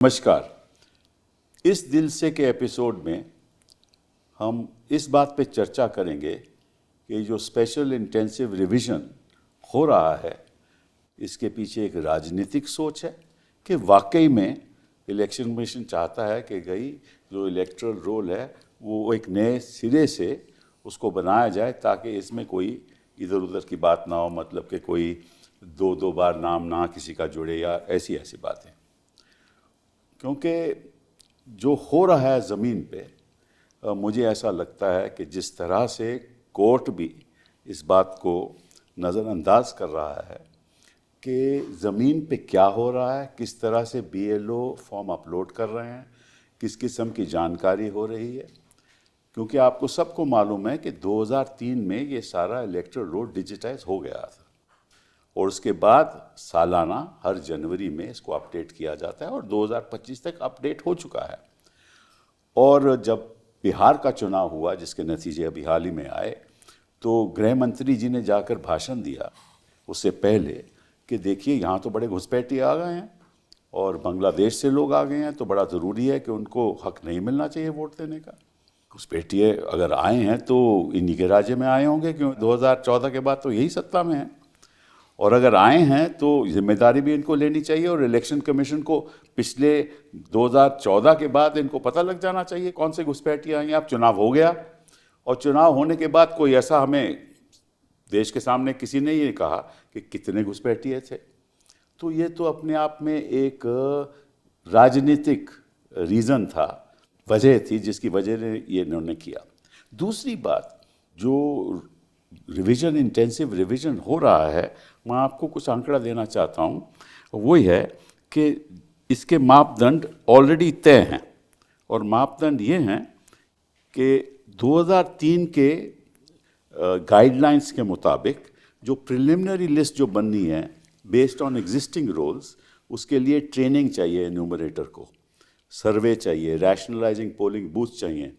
नमस्कार। इस दिल से के एपिसोड में हम इस बात पे चर्चा करेंगे कि जो स्पेशल इंटेंसिव रिवीजन हो रहा है इसके पीछे एक राजनीतिक सोच है कि वाकई में इलेक्शन कमीशन चाहता है कि जो इलेक्टोरल रोल है वो एक नए सिरे से उसको बनाया जाए ताकि इसमें कोई इधर उधर की बात ना हो, मतलब कि कोई दो बार नाम ना किसी का जुड़े या ऐसी बातें। क्योंकि जो हो रहा है ज़मीन पे मुझे ऐसा लगता है कि जिस तरह से कोर्ट भी इस बात को नज़रअंदाज कर रहा है कि ज़मीन पे क्या हो रहा है, किस तरह से बीएलओ फॉर्म अपलोड कर रहे हैं, किस किस्म की जानकारी हो रही है। क्योंकि आपको सबको मालूम है कि 2003 में ये सारा इलेक्टोरल रोल डिजिटाइज हो गया था और उसके बाद सालाना हर जनवरी में इसको अपडेट किया जाता है और 2025 तक अपडेट हो चुका है। और जब बिहार का चुनाव हुआ जिसके नतीजे अभी हाल ही में आए तो गृह मंत्री जी ने जाकर भाषण दिया उससे पहले कि देखिए यहाँ तो बड़े घुसपैठी आ गए हैं और बांग्लादेश से लोग आ गए हैं, तो बड़ा ज़रूरी है कि उनको हक नहीं मिलना चाहिए वोट देने का। घुसपैठिए अगर आए हैं तो इन्हीं के राज्य में आए होंगे, क्यों 2014 के बाद तो यही सत्ता में है, और अगर आए हैं तो जिम्मेदारी भी इनको लेनी चाहिए। और इलेक्शन कमीशन को पिछले 2014 के बाद इनको पता लग जाना चाहिए कौन से घुसपैठिए आएंगे। अब चुनाव हो गया और चुनाव होने के बाद कोई ऐसा हमें देश के सामने किसी ने ये कहा कि कितने घुसपैठिए थे। तो ये तो अपने आप में एक राजनीतिक रीज़न था, वजह थी जिसकी वजह ने ये निर्णय किया। दूसरी बात, जो रिवीजन इंटेंसिव रिवीजन हो रहा है, मैं आपको कुछ आंकड़ा देना चाहता हूँ। वो है कि इसके मापदंड ऑलरेडी तय हैं और मापदंड ये हैं कि 2003 के गाइडलाइंस के मुताबिक जो प्रिलिमिनरी लिस्ट जो बननी है बेस्ड ऑन एग्जिस्टिंग रोल्स, उसके लिए ट्रेनिंग चाहिए एन्यूमरेटर को, सर्वे चाहिए, रैशनलाइजिंग पोलिंग बूथ चाहिए।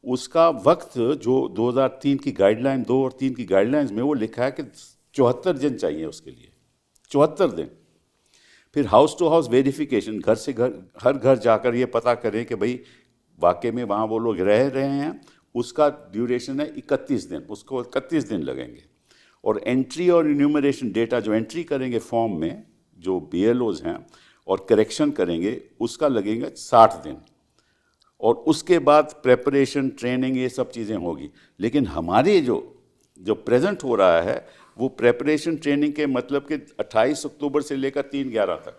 उसका वक्त जो 2003 की गाइडलाइन 2 और 3 की गाइडलाइंस में वो लिखा है कि 74 दिन चाहिए उसके लिए, 74 दिन। फिर हाउस टू हाउस वेरिफिकेशन, घर से घर, हर घर जाकर ये पता करें कि भाई वाकई में वहाँ वो लोग रह रहे हैं, उसका ड्यूरेशन है 31 दिन, उसको 31 दिन लगेंगे। और एंट्री और इन्यूमरेशन डेटा जो एंट्री करेंगे फॉर्म में जो बीएलओज हैं और करेक्शन करेंगे उसका लगेगा 60 दिन। और उसके बाद प्रेपरेशन, ट्रेनिंग, ये सब चीज़ें होगी। लेकिन हमारे जो प्रेजेंट हो रहा है वो प्रेपरेशन ट्रेनिंग के मतलब कि 28 अक्टूबर से लेकर 3/11 तक,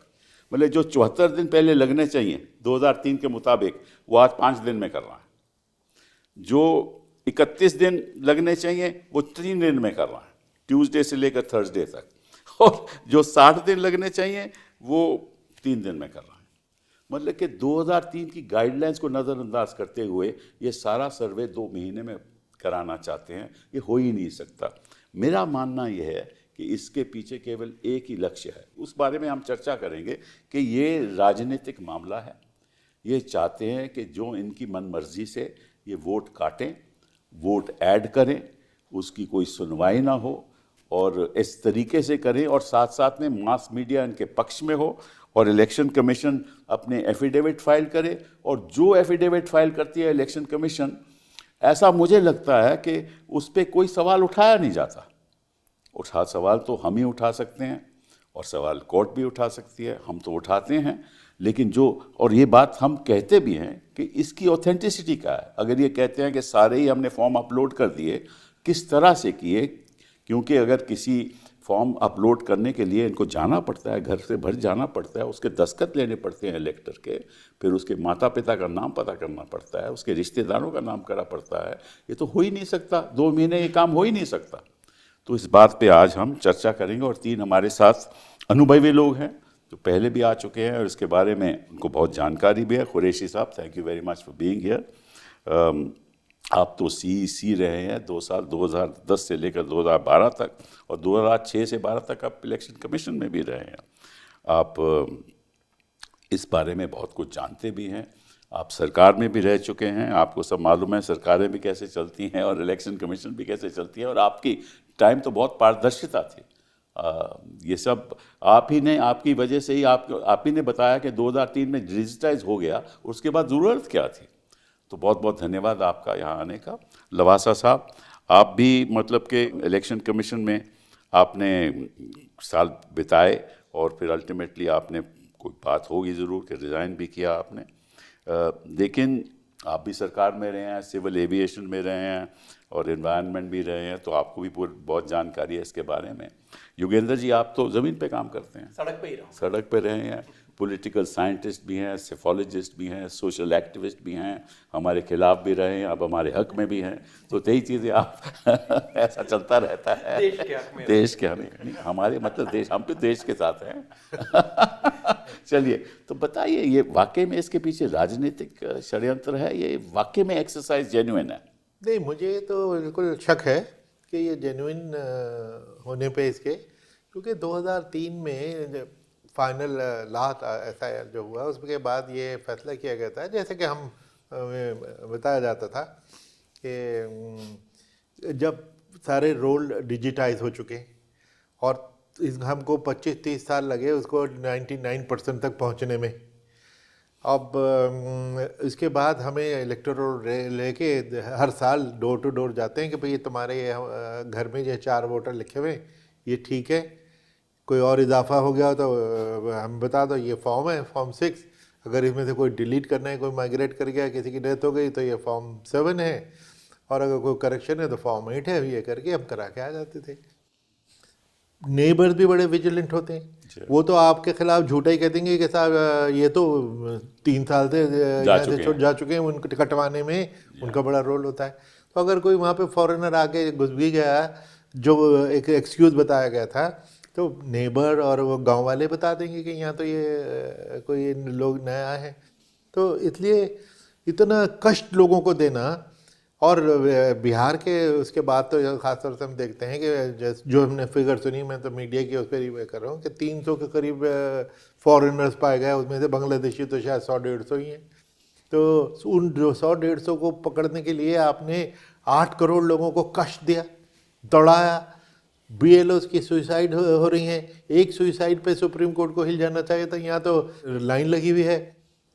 मतलब जो 74 दिन पहले लगने चाहिए 2003 के मुताबिक वो आज 5 दिन में कर रहा है। जो 31 दिन लगने चाहिए वो 3 दिन में कर रहा है, ट्यूसडे से लेकर थर्सडे तक। और जो 60 दिन लगने चाहिए वो 3 दिन में कर रहा है। मतलब कि 2003 की गाइडलाइंस को नज़रअंदाज करते हुए ये सारा सर्वे 2 महीने में कराना चाहते हैं। ये हो ही नहीं सकता। मेरा मानना यह है कि इसके पीछे केवल एक ही लक्ष्य है, उस बारे में हम चर्चा करेंगे कि ये राजनीतिक मामला है। ये चाहते हैं कि जो इनकी मनमर्जी से ये वोट काटें, वोट ऐड करें, उसकी कोई सुनवाई ना हो और इस तरीके से करें, और साथ साथ में मास मीडिया इनके पक्ष में हो और इलेक्शन कमीशन अपने एफिडेविट फाइल करे। और जो एफिडेविट फाइल करती है इलेक्शन कमीशन, ऐसा मुझे लगता है कि उस पर कोई सवाल उठाया नहीं जाता। सवाल तो हम ही उठा सकते हैं और सवाल कोर्ट भी उठा सकती है, हम तो उठाते हैं। लेकिन और ये बात हम कहते भी हैं कि इसकी ऑथेंटिसिटी क्या है। अगर ये कहते हैं कि सारे ही हमने फॉर्म अपलोड कर दिए, किस तरह से किए? क्योंकि अगर किसी फॉर्म अपलोड करने के लिए इनको जाना पड़ता है, घर से भर जाना पड़ता है, उसके दस्तखत लेने पड़ते हैं इलेक्टर के, फिर उसके माता पिता का नाम पता करना पड़ता है, उसके रिश्तेदारों का नाम करना पड़ता है। ये तो हो ही नहीं सकता, 2 महीने ये काम हो ही नहीं सकता। तो इस बात पे आज हम चर्चा करेंगे और 3 हमारे साथ अनुभवी लोग हैं जो पहले भी आ चुके हैं और इसके बारे में उनको बहुत जानकारी भी है। कुरैशी साहब, thank you very much for being here. आप तो सी रहे हैं 2 साल, 2010 से लेकर 2012 तक, और 2006 से 12 तक आप इलेक्शन कमीशन में भी रहे हैं। आप इस बारे में बहुत कुछ जानते भी हैं। आप सरकार में भी रह चुके हैं, आपको सब मालूम है सरकारें भी कैसे चलती हैं और इलेक्शन कमीशन भी कैसे चलती है। और आपकी टाइम तो बहुत पारदर्शिता थी, ये सब आप ही ने, आपकी वजह से ही, आप ही ने बताया कि 2003 में डिजिटाइज हो गया, उसके बाद ज़रूरत क्या थी। तो बहुत बहुत धन्यवाद आपका यहाँ आने का। लवासा साहब, आप भी मतलब कि इलेक्शन कमीशन में आपने साल बिताए और फिर अल्टीमेटली आपने कोई बात होगी ज़रूर कि रिज़ाइन भी किया आपने, लेकिन आप भी सरकार में रहे हैं, सिविल एविएशन में रहे हैं और एनवायरनमेंट भी रहे हैं, तो आपको भी बहुत जानकारी है इसके बारे में। योगेंद्र जी, आप तो ज़मीन पे काम करते हैं, सड़क पे ही रहो। सड़क पे रहे हैं, पॉलिटिकल साइंटिस्ट भी हैं, सेफोलॉजिस्ट भी हैं, सोशल एक्टिविस्ट भी हैं, हमारे खिलाफ भी रहे हैं, अब हमारे हक में भी हैं, तो कई चीज़ें आप ऐसा चलता रहता है देश के हक में, देश के हक में, हमारे मतलब देश, हम तो देश के साथ हैं। चलिए, तो बताइए, ये वाकई में इसके पीछे राजनीतिक षड्यंत्र है, ये वाकई में एक्सरसाइज जेन्युइन है? नहीं, मुझे तो बिल्कुल शक है कि ये जेन्युइन होने पे इसके, क्योंकि 2003 में फाइनल लास्ट एसआईआर जो हुआ उसके बाद ये फैसला किया गया था, जैसे कि हम बताया जाता था कि जब सारे रोल डिजिटाइज हो चुके और हमको 25-30 साल लगे उसको 99% तक पहुंचने में। अब इसके बाद हमें इलेक्टोरल लेके हर साल डोर टू डोर जाते हैं कि भाई तुम्हारे घर में ये 4 वोटर लिखे हुए, ये ठीक है, कोई और इजाफा हो गया तो हम बता दो, ये फॉर्म है, फॉर्म 6, अगर इसमें से कोई डिलीट करना है, कोई माइग्रेट कर गया, किसी की डेथ हो गई तो ये फॉर्म 7 है, और अगर कोई करेक्शन है तो फॉर्म 8 है। ये करके हम करा के आ जाते थे। नेबर्स भी बड़े विजिलेंट होते हैं, वो तो आपके खिलाफ झूठा ही कह देंगे कि साहब ये तो 3 साल से जा चुके हैं, उनको कटवाने में उनका बड़ा रोल होता है। तो अगर कोई वहाँ पे फॉरेनर आके घुस भी गया, जो एक एक्सक्यूज़ बताया गया था, तो नेबर और वो गांव वाले बता देंगे कि यहाँ तो ये कोई लोग नया है। तो इसलिए इतना कष्ट लोगों को देना, और बिहार के उसके बाद तो खासतौर से हम देखते हैं कि जो हमने फिगर सुनी, मैं तो मीडिया की उस पर रिव्यू कर रहा हूँ कि 300 के करीब फॉरेनर्स पाए गए, उसमें से बांग्लादेशी तो शायद 100-150 ही हैं। तो उन 100-150 को पकड़ने के लिए आपने 8 करोड़ लोगों को कष्ट दिया, दौड़ाया, BLOs की सुसाइड हो रही हैं, एक सुसाइड पे सुप्रीम कोर्ट को हिल जाना चाहिए था, यहाँ तो लाइन लगी हुई है,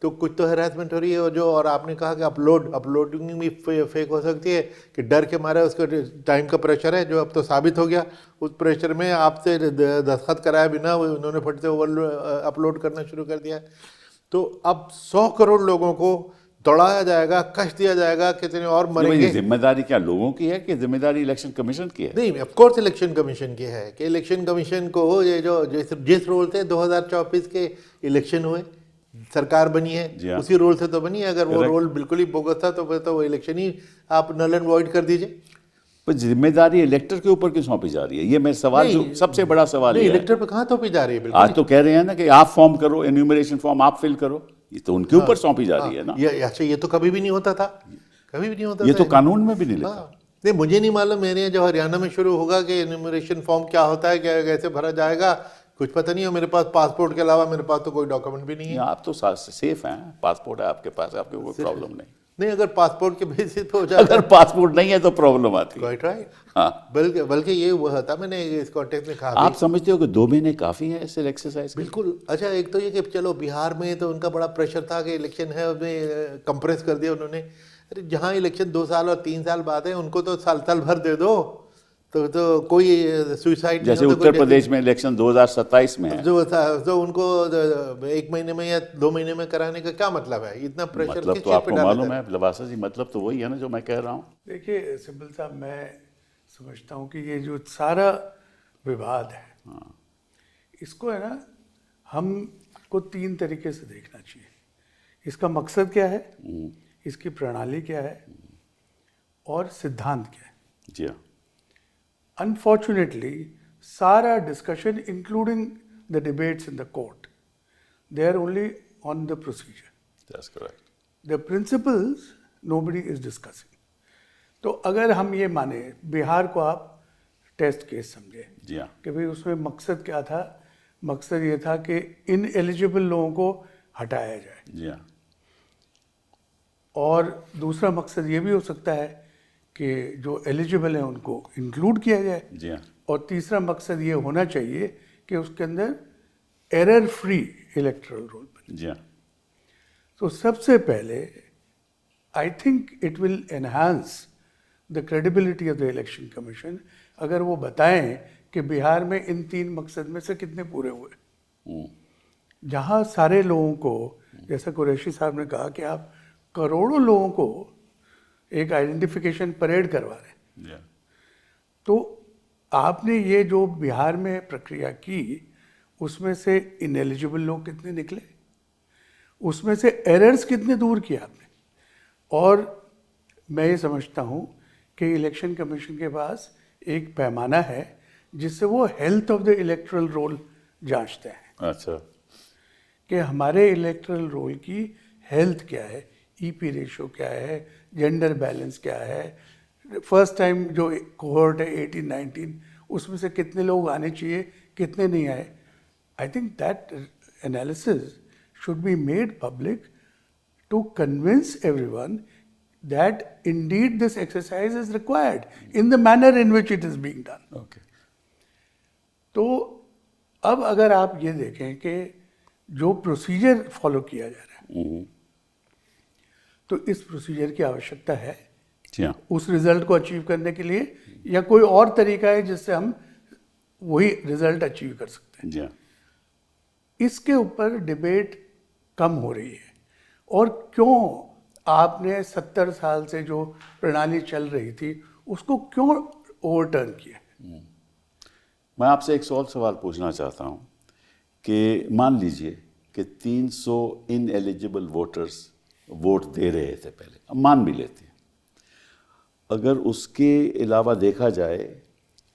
तो कुछ तो हैरेसमेंट हो रही है। और आपने कहा कि अपलोडिंग भी फेक हो सकती है कि डर के मारे उसका टाइम का प्रेशर है, जो अब तो साबित हो गया। उस प्रेशर में आपसे दस्तखत कराया बिना उन्होंने फट से अपलोड करना शुरू कर दिया। तो अब 100 करोड़ लोगों को दौड़ाया जाएगा, कष्ट दिया जाएगा, कितने और मरेंगे। जिम्मेदारी क्या लोगों की है कि जिम्मेदारी इलेक्शन कमीशन की है? नहीं, ऑफ कोर्स इलेक्शन कमीशन की है कि इलेक्शन कमीशन को ये जो जिस रोल से 2024 के इलेक्शन हुए, सरकार बनी है, उसी रोल से तो बनी है। अगर वो रोल बिल्कुल ही बोगस था तो फिर तो वो इलेक्शन ही आप नल एंड वॉइड कर दीजिए। पर जिम्मेदारी इलेक्टर के ऊपर क्यों सौंपी जा रही है? ये मेरा सवाल, जो सबसे बड़ा सवाल है। इलेक्टर पे कहाँ सौंपी जा रही है? आज तो कह रहे हैं ना कि आप फॉर्म करो, एन्यूमरेशन फॉर्म आप फिल करो, ये तो उनके ऊपर सौंपी जा रही है ना। ये तो कभी भी नहीं होता था, कभी भी नहीं होता था। ये तो कानून में भी नहीं लिखा। नहीं, मुझे नहीं मालूम, मेरे जो हरियाणा में शुरू होगा कि एन्यूमरेशन फॉर्म क्या होता है, क्या कैसे भरा जाएगा, कुछ पता नहीं है। मेरे पास पासपोर्ट के अलावा मेरे पास तो कोई डॉक्यूमेंट भी नहीं है। आप तो सेफ हैं, पासपोर्ट है आपके पास, आपको कोई प्रॉब्लम नहीं। नहीं, अगर पासपोर्ट के बेसिस पे हो जाए, अगर पासपोर्ट नहीं है तो प्रॉब्लम आती है। Quite right. हाँ, बल्कि ये हुआ था, मैंने इस कॉन्टेक्स्ट में कहा, आप समझते हो कि 2 महीने काफ़ी है इस एक्सरसाइज? बिल्कुल। अच्छा, एक तो ये कि चलो बिहार में तो उनका बड़ा प्रेशर था कि इलेक्शन है, उसमें कंप्रेस कर दिया उन्होंने। अरे जहाँ इलेक्शन 2 साल और 3 साल बाद है, उनको तो साल भर दे दो, तो कोई सुसाइड, जैसे उत्तर प्रदेश में इलेक्शन 2027 में है, जो उनको 1 महीने में या 2 महीने में कराने का क्या मतलब है? इतना प्रेशर मतलब तो आपको मालूम है लवासा जी, मतलब तो वही है ना जो मैं कह रहा हूँ। देखिए सिब्बल साहब, मैं समझता हूँ कि ये जो सारा विवाद है, इसको है ना, हमको 3 तरीके से देखना चाहिए। इसका मकसद क्या है, इसकी प्रणाली क्या है, और सिद्धांत क्या है। जी हाँ। Unfortunately, सारा discussion including the debates in the court, they are only on the procedure. That's correct. The principles nobody is discussing. तो अगर हम ये माने, बिहार को आप टेस्ट केस समझे जी हाँ, कि भाई उसमें मकसद क्या था, मकसद ये था कि इन एलिजिबल लोगों को हटाया जाए, जी हाँ, और दूसरा मकसद ये भी हो सकता है कि जो एलिजिबल हैं उनको इंक्लूड किया जाए। जी हाँ। और तीसरा मकसद ये होना चाहिए कि उसके अंदर एरर फ्री इलेक्टोरल रोल बने। जी हाँ। तो सबसे पहले I think it will enhance the credibility of the election commission अगर वो बताएं कि बिहार में इन 3 मकसद में से कितने पूरे हुए। जहाँ सारे लोगों को, जैसा कुरैशी साहब ने कहा कि आप करोड़ों लोगों को एक आइडेंटिफिकेशन परेड करवा रहे हैं, जी हाँ। तो आपने ये जो बिहार में प्रक्रिया की उसमें से इनएलिजिबल लोग कितने निकले, उसमें से एरर्स कितने दूर किए आपने। और मैं ये समझता हूँ कि इलेक्शन कमीशन के पास एक पैमाना है जिससे वो health of the electoral roll जांचते हैं अच्छा। कि हमारे इलेक्टोरल रोल की हेल्थ क्या है, ईपी रेशो क्या है, जेंडर बैलेंस क्या है, फर्स्ट टाइम जो कोहॉर्ट है 18-19 उसमें से कितने लोग आने चाहिए, कितने नहीं आए। I think that analysis should be made public to convince everyone that indeed this exercise is required in the manner in which it is being done. Okay. तो अब अगर आप ये देखें कि जो प्रोसीजर फॉलो किया जा रहा है तो इस प्रोसीजर की आवश्यकता है जी हाँ। उस रिजल्ट को अचीव करने के लिए, या कोई और तरीका है जिससे हम वही रिजल्ट अचीव कर सकते हैं। जी हाँ। इसके ऊपर डिबेट कम हो रही है। और क्यों आपने 70 साल से जो प्रणाली चल रही थी उसको क्यों ओवरटर्न किया? मैं आपसे एक सवाल पूछना चाहता हूँ कि मान लीजिए कि 300 इनएलिजिबल वोटर्स वोट दे रहे थे पहले, अब मान भी लेते हैं, अगर उसके अलावा देखा जाए,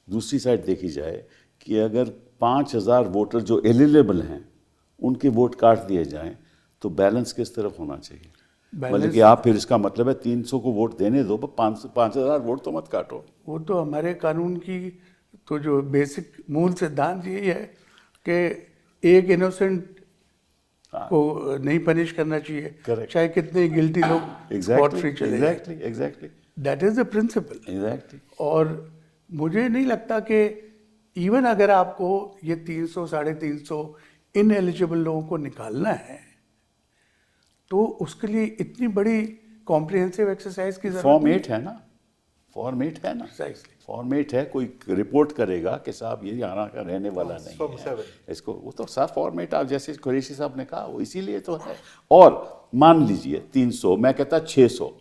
दूसरी साइड देखी जाए कि अगर 5000 वोटर जो एलिजिबल हैं उनके वोट काट दिए जाएं तो बैलेंस किस तरफ होना चाहिए? मतलब कि आप फिर इसका मतलब है 300 को वोट देने दो, 5000 वोट तो मत काटो। वो तो हमारे कानून की तो जो बेसिक मूल सिद्धांत यही है कि एक इनोसेंट को नहीं पनिश करना चाहिए, Correct. चाहे कितने गिल्टी लोग स्पॉट फ्री चले जाएं। Exactly that is the principle. Exactly. और मुझे नहीं लगता कि इवन अगर आपको ये 300 350 इनएलिजिबल लोगों को निकालना है तो उसके लिए इतनी बड़ी कॉम्प्रिहेंसिव एक्सरसाइज की जरूरत फॉर्म 8 है ना, फॉर्म 8 है ना, Precisely. फॉर्म 8 है। कोई रिपोर्ट करेगा कि साहब ये यहाँ का रहने वाला नहीं Form है 7. इसको, वो तो साहब फॉर्म 8 आप जैसे कुरैशी साहब ने कहा वो इसीलिए तो है। और मान लीजिए 300, मैं कहता 600,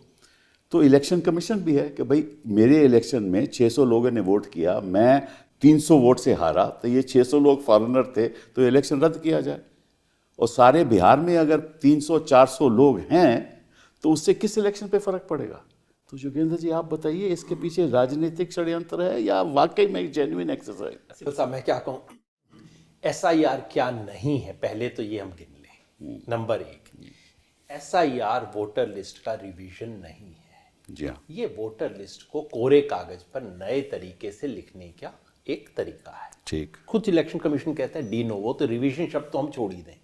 तो इलेक्शन कमीशन भी है कि भाई मेरे इलेक्शन में 600 लोगों ने वोट किया, मैं 300 वोट से हारा, तो ये 600 लोग फॉरेनर थे तो इलेक्शन रद्द किया जाए। और सारे बिहार में अगर 300-400 लोग हैं तो उससे किस इलेक्शन पे फर्क पड़ेगा? तो योगेंद्र जी आप बताइए, इसके पीछे राजनीतिक षड्यंत्र है या वाकई में एक जेन्युइन एक्सरसाइज? साहब मैं क्या कहूँ, SIR क्या नहीं है पहले तो ये हम गिन लें। नंबर 1, SIR वोटर लिस्ट का रिवीजन नहीं है। जी हाँ। ये वोटर लिस्ट को कोरे कागज पर नए तरीके से लिखने का एक तरीका है। ठीक। खुद इलेक्शन कमीशन कहता है डी नोवो, तो रिवीजन शब्द तो हम छोड़ ही दें।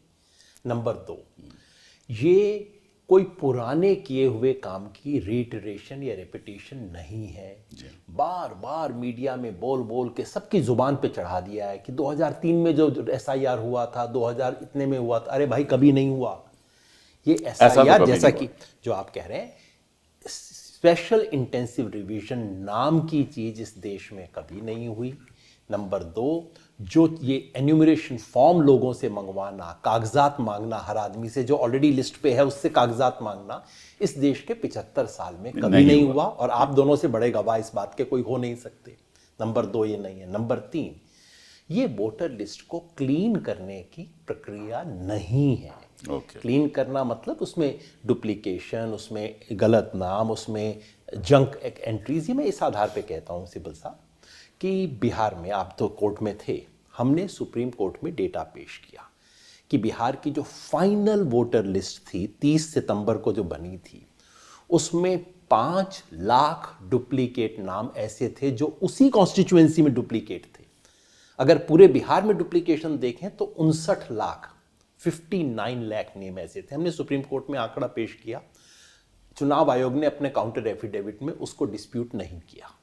नंबर 2, ये कोई पुराने किए हुए काम की रीइटरेशन या रेपिटेशन नहीं है। बार बार मीडिया में बोल बोल के सबकी जुबान पे चढ़ा दिया है कि 2003 में जो SIR हुआ था, 2000 इतने में हुआ था। अरे भाई कभी नहीं हुआ ये SIR, जैसा कि जो आप कह रहे हैं स्पेशल इंटेंसिव रिवीजन नाम की चीज इस देश में कभी नहीं हुई। नंबर 2, जो ये एन्यूमरेशन फॉर्म लोगों से मंगवाना, कागजात मांगना, हर आदमी से जो ऑलरेडी लिस्ट पे है उससे कागजात मांगना, इस देश के 75 साल में कभी नहीं हुआ। और आप दोनों से बड़े गवाह इस बात के कोई हो नहीं सकते। नंबर 2 ये नहीं है। नंबर 3, ये वोटर लिस्ट को क्लीन करने की प्रक्रिया नहीं है। क्लीन करना मतलब उसमें डुप्लीकेशन, उसमें गलत नाम, उसमें जंक एंट्रीज। ये मैं इस आधार पे कहता हूँ सिब्बल साहब कि बिहार में, आप तो कोर्ट में थे, हमने सुप्रीम कोर्ट में डेटा पेश किया कि बिहार की जो फाइनल वोटर लिस्ट थी 30 सितंबर को जो बनी थी, उसमें 5 लाख डुप्लीकेट नाम ऐसे थे जो उसी कॉन्स्टिट्यूएंसी में डुप्लीकेट थे। अगर पूरे बिहार में डुप्लीकेशन देखें तो 59 लाख नेम ऐसे थे। हमने सुप्रीम कोर्ट में आंकड़ा पेश किया, चुनाव आयोग ने अपने काउंटर एफिडेविट में उसको डिस्प्यूट नहीं किया।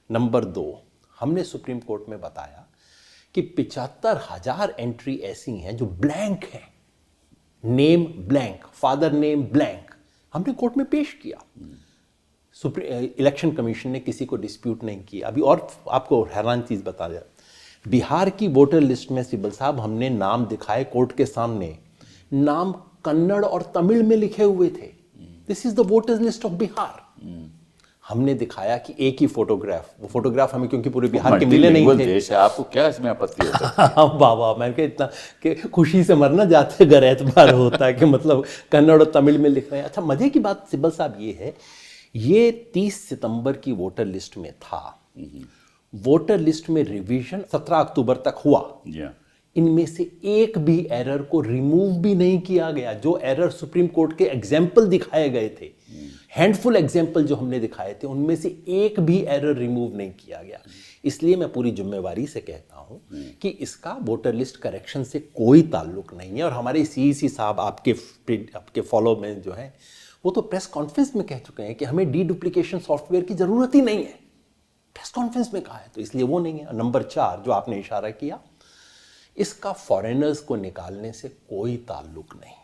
नंबर 2, हमने सुप्रीम कोर्ट में बताया कि 75,000 एंट्री ऐसी हैं जो ब्लैंक हैं, name blank, father name blank, हमने कोर्ट में पेश किया। इलेक्शन कमीशन ने किसी को डिस्प्यूट नहीं किया। अभी और आपको हैरान चीज बता दिया, बिहार की वोटर लिस्ट में सिब्बल साहब हमने नाम दिखाए कोर्ट के सामने, नाम कन्नड़ और तमिल में लिखे हुए थे। This is the voters list of Bihar. हमने दिखाया कि एक ही फोटोग्राफ, वो फोटोग्राफ हमें क्योंकि पूरे बिहार के मिले नहीं थे। देश है, आपको क्या इसमें आपत्ति हो सकती है? हाँ बाबा, मैंने कहा इतना कि खुशी से मरना जाते अगर एतबार होता है कि मतलब कन्नड़ और तमिल में लिख रहे हैं। अच्छा, मजे की बात सिब्बल साहब ये है, ये 30 सितंबर की वोटर लिस्ट में था। वोटर लिस्ट में रिवीजन 17 अक्टूबर तक हुआ। इनमें से एक भी एरर को रिमूव भी नहीं किया गया। जो एरर सुप्रीम कोर्ट के एग्जाम्पल दिखाए गए थे, हैंडफुल एग्जाम्पल जो हमने दिखाए थे, उनमें से एक भी एरर रिमूव नहीं किया गया। इसलिए मैं पूरी जिम्मेवारी से कहता हूं कि इसका वोटर लिस्ट करेक्शन से कोई ताल्लुक नहीं है। और हमारे सीईसी साहब आपके फॉलो में जो है, वो तो प्रेस कॉन्फ्रेंस में कह चुके हैं कि हमें डीडुप्लीकेशन सॉफ्टवेयर की जरूरत ही नहीं है। प्रेस कॉन्फ्रेंस में कहा है, तो इसलिए वो नहीं है। नंबर 4 जो आपने इशारा किया, इसका फॉरेनर्स को निकालने से कोई ताल्लुक नहीं है।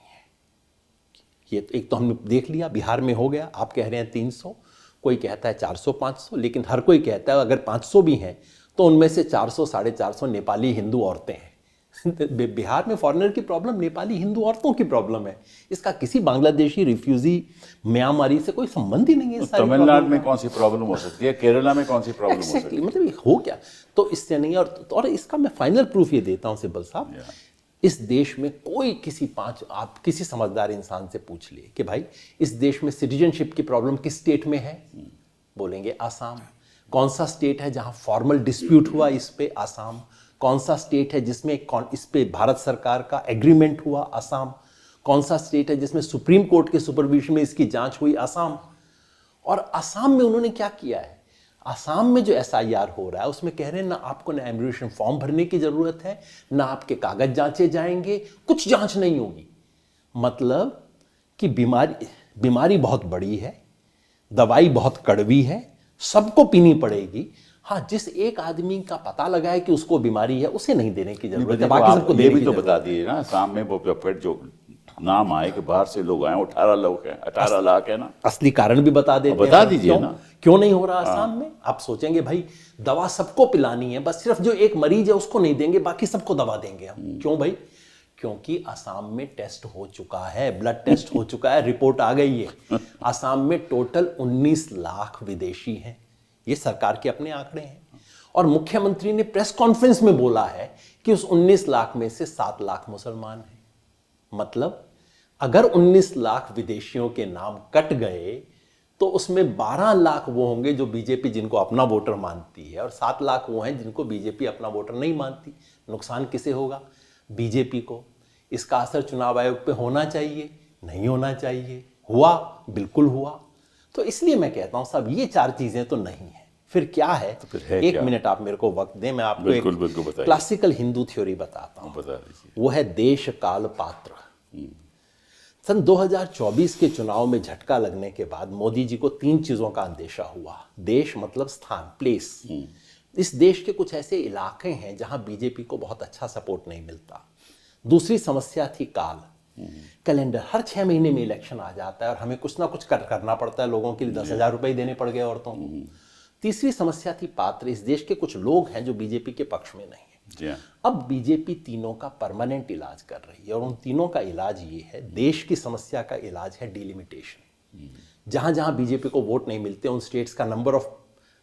ये एक तो हमने देख लिया, बिहार में हो गया। आप कह रहे हैं 300, कोई कहता है 400-500, लेकिन हर कोई कहता है अगर 500 भी हैं तो उनमें से 400-450 नेपाली हिंदू औरतें हैं। बिहार में फॉरेनर की प्रॉब्लम नेपाली हिंदू औरतों की प्रॉब्लम है। इसका किसी बांग्लादेशी रिफ्यूजी म्यांमारी से कोई संबंध ही नहीं है। तमिलनाडु में कौन सी प्रॉब्लम हो सकती है, केरला में कौन सी प्रॉब्लम हो सकती है? मतलब ये हो क्या, तो इससे नहीं। और इसका मैं फाइनल प्रूफ ये देता हूं सिब्बल साहब, इस देश में कोई आप किसी समझदार इंसान से पूछ लिए कि भाई इस देश में सिटीजनशिप की प्रॉब्लम किस स्टेट में है, बोलेंगे आसाम। कौन सा स्टेट है जहां फॉर्मल डिस्प्यूट हुआ इस पे, आसाम। कौन सा स्टेट है जिसमें इस पे भारत सरकार का एग्रीमेंट हुआ, आसाम। कौन सा स्टेट है जिसमें सुप्रीम कोर्ट के सुपरविजन में इसकी जांच हुई, आसाम। और आसाम में उन्होंने क्या किया है, आसाम में जो एसआईआर हो रहा है उसमें कह रहे हैं ना आपको ना एम्ब्यूलेशन फॉर्म भरने की जरूरत है, ना आपके कागज जांचे जाएंगे, कुछ जांच नहीं होगी। मतलब कि बीमारी बहुत बड़ी है, दवाई बहुत कड़वी है, सबको पीनी पड़ेगी। हाँ, जिस एक आदमी का पता लगा है कि उसको बीमारी है उसे नहीं देने की जरूरत है, बाकी सबको ये भी तो बता दिए ना। आसाम में वो फिर जो नाम आए कि बाहर से लोग आए, 18 लोग हैं, 18 लाख है ना। असली कारण भी बता देते हैं। बता दीजिए ना, क्यों नहीं हो रहा आसाम में। आप सोचेंगे भाई दवा सबको पिलानी है, बस सिर्फ जो एक मरीज है उसको नहीं देंगे, बाकी सबको दवा देंगे हम। क्यों भाई? क्योंकि आसाम में टेस्ट हो चुका है, ब्लड टेस्ट हो चुका है, रिपोर्ट आ गई है। आसाम में टोटल 19 लाख विदेशी हैं। ये सरकार के अपने आंकड़े हैं। और मुख्यमंत्री ने प्रेस कॉन्फ्रेंस में बोला है कि उस 19 लाख में से 7 लाख मुसलमान हैं। मतलब अगर 19 लाख विदेशियों के नाम कट गए तो उसमें 12 लाख वो होंगे जो बीजेपी जिनको अपना वोटर मानती है, और 7 लाख वो हैं जिनको बीजेपी अपना वोटर नहीं मानती। नुकसान किसे होगा? बीजेपी को। इसका असर चुनाव आयोग पे होना चाहिए, नहीं होना चाहिए? हुआ, बिल्कुल हुआ। तो इसलिए मैं कहता हूं साहब ये 4 चीजें तो नहीं है। फिर क्या है? तो फिर है 1 क्या? मिनट आप मेरे को वक्त दें, मैं आपको बिल्कुल एक बताइए। क्लासिकल हिंदू थ्योरी बताता हूं। बता दीजिए। वो है देश काल पात्र। सन 2024 के चुनाव में झटका लगने के बाद मोदी जी को 3 चीजों का अंदेशा हुआ। देश मतलब स्थान, प्लेस। इस देश के कुछ ऐसे इलाके हैं जहां बीजेपी को बहुत अच्छा सपोर्ट नहीं मिलता। दूसरी समस्या थी काल, कैलेंडर। हर 6 महीने में इलेक्शन आ जाता है और हमें कुछ ना कुछ करना पड़ता है। लोगों के लिए 10,000 रुपए देने पड़ गए औरतों को। तीसरी समस्या थी पात्र। इस देश के कुछ लोग हैं जो बीजेपी के पक्ष में नहीं है। अब बीजेपी तीनों का परमानेंट इलाज कर रही है, और उन तीनों का इलाज ये है, देश की समस्या का इलाज है डिलिमिटेशन। जहां जहां बीजेपी को वोट नहीं मिलते उन स्टेट्स का number of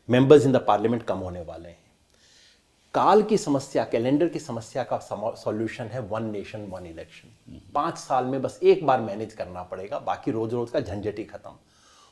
members in the parliament कम होने वाले हैं। काल की समस्या, कैलेंडर की समस्या का सॉल्यूशन है 1 नेशन 1 इलेक्शन। 5 साल में बस एक बार मैनेज करना पड़ेगा, बाकी रोज रोज का झंझट ही खत्म।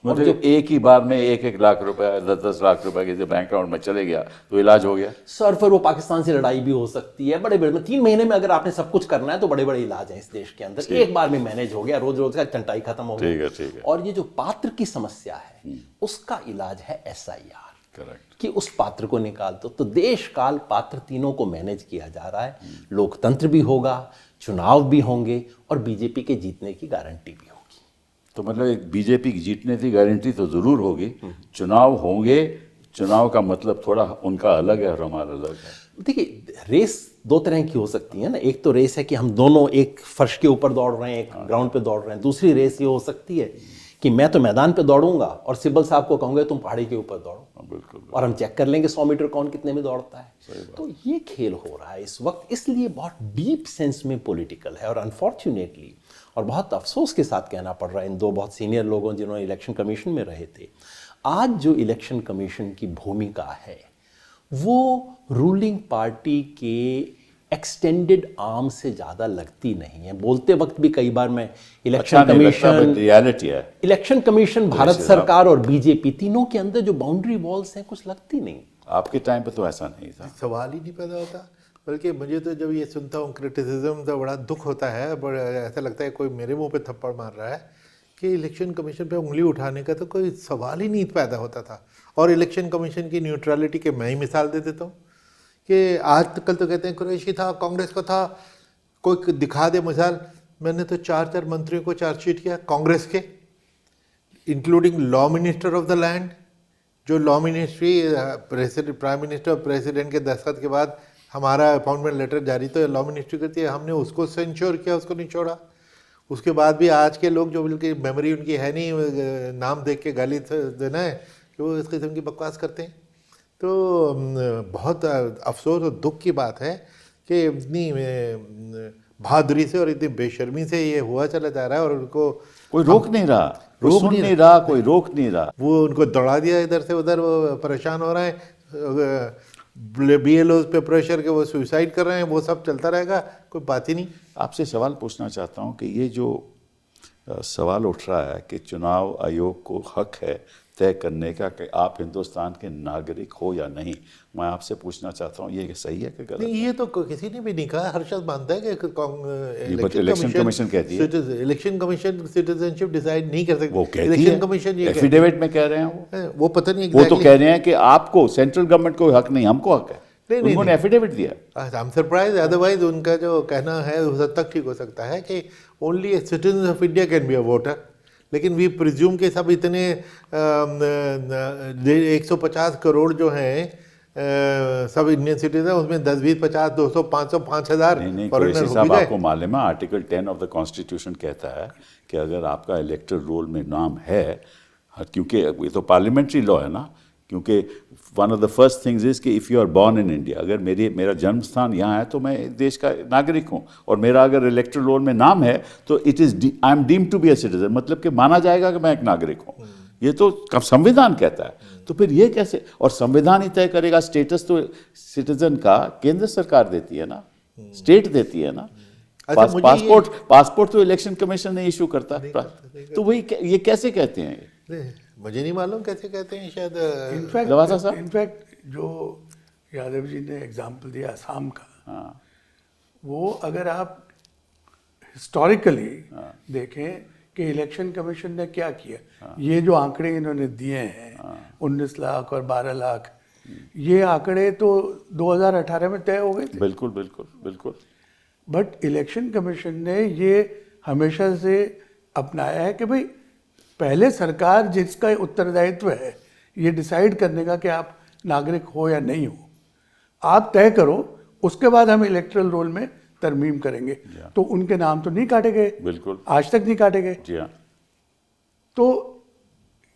मतलब जो एक ही बार में 1-1 लाख रुपए, 10-10 लाख रुपए के बैंक अकाउंट में चले गया तो इलाज हो गया। सर फिर वो पाकिस्तान से लड़ाई भी हो सकती है। बड़े 3 महीने में अगर आपने सब कुछ करना है तो बड़े इलाज हैं इस देश के अंदर। एक बार में मैनेज हो गया, रोज रोज का चंटाई खत्म हो गया। ठीक है। और ये जो पात्र की समस्या है उसका इलाज है SIR। करेक्ट। कि उस पात्र को निकाल दो। तो देश काल पात्र तीनों को मैनेज किया जा रहा है। लोकतंत्र भी होगा, चुनाव भी होंगे, और बीजेपी के जीतने की गारंटी भी होगी। तो मतलब एक बीजेपी की जीतने की गारंटी तो जरूर होगी, चुनाव होंगे, चुनाव का मतलब थोड़ा उनका अलग है और हमारा अलग है। देखिए, रेस दो तरह की हो सकती है ना। एक तो रेस है कि हम दोनों एक फर्श के ऊपर दौड़ रहे हैं, एक ग्राउंड पे दौड़ रहे हैं। दूसरी रेस ये हो सकती है कि मैं तो मैदान पे दौड़ूंगा और सिब्बल साहब को कहूंगा तुम पहाड़ी के ऊपर दौड़ो, बिल्कुल। और हम चेक कर लेंगे 100 मीटर कौन कितने में दौड़ता है। तो ये खेल हो रहा है इस वक्त, इसलिए बहुत डीप सेंस में पॉलिटिकल है। और अनफॉर्चुनेटली, और बहुत अफसोस के साथ कहना पड़ रहा है इन दो बहुत सीनियर लोगों जिन्होंने इलेक्शन कमीशन में रहे थे, आज जो इलेक्शन कमीशन की भूमिका है वो रूलिंग पार्टी के एक्सटेंडेड आर्म से ज़्यादा लगती नहीं है। बोलते वक्त भी कई बार मैं इलेक्शन कमीशन, रियलिटी है, इलेक्शन कमीशन, भारत सरकार और बीजेपी तीनों के अंदर जो बाउंड्री वॉल्स हैं कुछ लगती नहीं। आपके टाइम पे तो ऐसा नहीं था, सवाल ही नहीं पैदा होता। बल्कि मुझे तो जब ये सुनता हूँ क्रिटिसिज्म तो बड़ा दुख होता है, बड़ा ऐसा लगता है कोई मेरे मुंह पे थप्पड़ मार रहा है कि इलेक्शन कमीशन पे उंगली उठाने का तो कोई सवाल ही नहीं पैदा होता था। और इलेक्शन कमीशन की न्यूट्रलिटी के मैं ही मिसाल दे देता हूँ कि आज कल तो कहते हैं कुरैशी था, कांग्रेस का था, कोई दिखा दे मिसाल। मैंने तो 4 मंत्रियों को चार्जशीट किया कांग्रेस के, including law minister of the land, जो लॉ मिनिस्ट्री प्राइम मिनिस्टर और प्रेसिडेंट के दस्तखत के बाद हमारा अपॉइंटमेंट लेटर जारी तो लॉ मिनिस्ट्री करती है, हमने उसको सेंश्योर किया, उसको नहीं छोड़ा। उसके बाद भी आज के लोग जो बिल्कुल मेमोरी उनकी है नहीं, नाम देख के गाली देना है, कि वो इस किस्म की बकवास करते हैं। तो बहुत अफसोस और दुख की बात है कि इतनी बहादुरी से और इतनी बेशर्मी से ये हुआ चला जा रहा है और उनको कोई रोक नहीं रहा, कोई सुन नहीं रहा, कोई रोक नहीं रहा। वो उनको दौड़ा दिया इधर से उधर, वो परेशान हो रहे हैं, BLOs पे प्रेशर के वो सुसाइड कर रहे हैं, वो सब चलता रहेगा, कोई बात ही नहीं। आपसे सवाल पूछना चाहता हूं कि ये जो सवाल उठ रहा है कि चुनाव आयोग को हक है तय करने का कि आप हिंदुस्तान के नागरिक हो या नहीं, मैं आपसे पूछना चाहता हूँ ये सही है कि गलत? नहीं, ये तो किसी ने भी नहीं कहा। हर शख्स मानता है कि इलेक्शन कमीशन कहती है, इलेक्शन कमीशन सिटीजनशिप डिसाइड नहीं कर सकती। वो कहती इलेक्शन है, कमीशन ये एफिडेविट में कह रहे हैं वो पता नहीं वो तो कह रहे हैं कि आपको सेंट्रल गवर्नमेंट को हक नहीं, हमको हक है। नहीं, उन्होंने एफिडेविट दिया। आई एम सरप्राइज, अदरवाइज उनका जो कहना है उस हद तक ठीक हो सकता है कि only citizen of India can be a voter, लेकिन वी प्रिज्यूम के सब इतने 150 करोड़ जो हैं सब इंडियन सिटीजन, उसमें 10, 20, 50, 200, 500, 5000 नहीं, फॉरेनर साहब आपको मालूम है आर्टिकल 10 ऑफ द कॉन्स्टिट्यूशन कहता है कि अगर आपका इलेक्टोरल रोल में नाम है, क्योंकि ये तो पार्लियामेंट्री लॉ है ना, क्योंकि one of the first things is कि if you are born in India, अगर मेरा जन्म स्थान यहाँ है तो मैं देश का नागरिक हूँ, और मेरा अगर इलेक्टोरल रोल में नाम है तो it is I am deemed to be a citizen, मतलब कि माना जाएगा कि मैं एक नागरिक हूँ। ये तो संविधान कहता है। तो फिर ये कैसे, और संविधान ही तय करेगा? स्टेटस तो सिटीजन का केंद्र सरकार देती है ना, स्टेट देती है ना। पासपोर्ट तो इलेक्शन कमीशन ने इशू करता है, तो वही ये कैसे कहते हैं? मुझे नहीं मालूम कैसे कहते हैं, शायद इनफैक्ट जो यादव जी ने एग्जाम्पल दिया असम का, वो अगर आप हिस्टोरिकली देखें कि इलेक्शन कमीशन ने क्या किया, ये जो आंकड़े इन्होंने दिए हैं 19 लाख और 12 लाख, ये आंकड़े तो 2018 में तय हो गए थे। बिल्कुल बिल्कुल बिल्कुल। बट इलेक्शन कमीशन ने ये हमेशा से अपनाया है कि भाई पहले सरकार जिसका उत्तरदायित्व है ये डिसाइड करने का कि आप नागरिक हो या नहीं हो, आप तय करो, उसके बाद हम इलेक्टोरल रोल में तरमीम करेंगे। तो उनके नाम तो नहीं काटे गए, बिल्कुल, आज तक नहीं काटे गए। जी हाँ। तो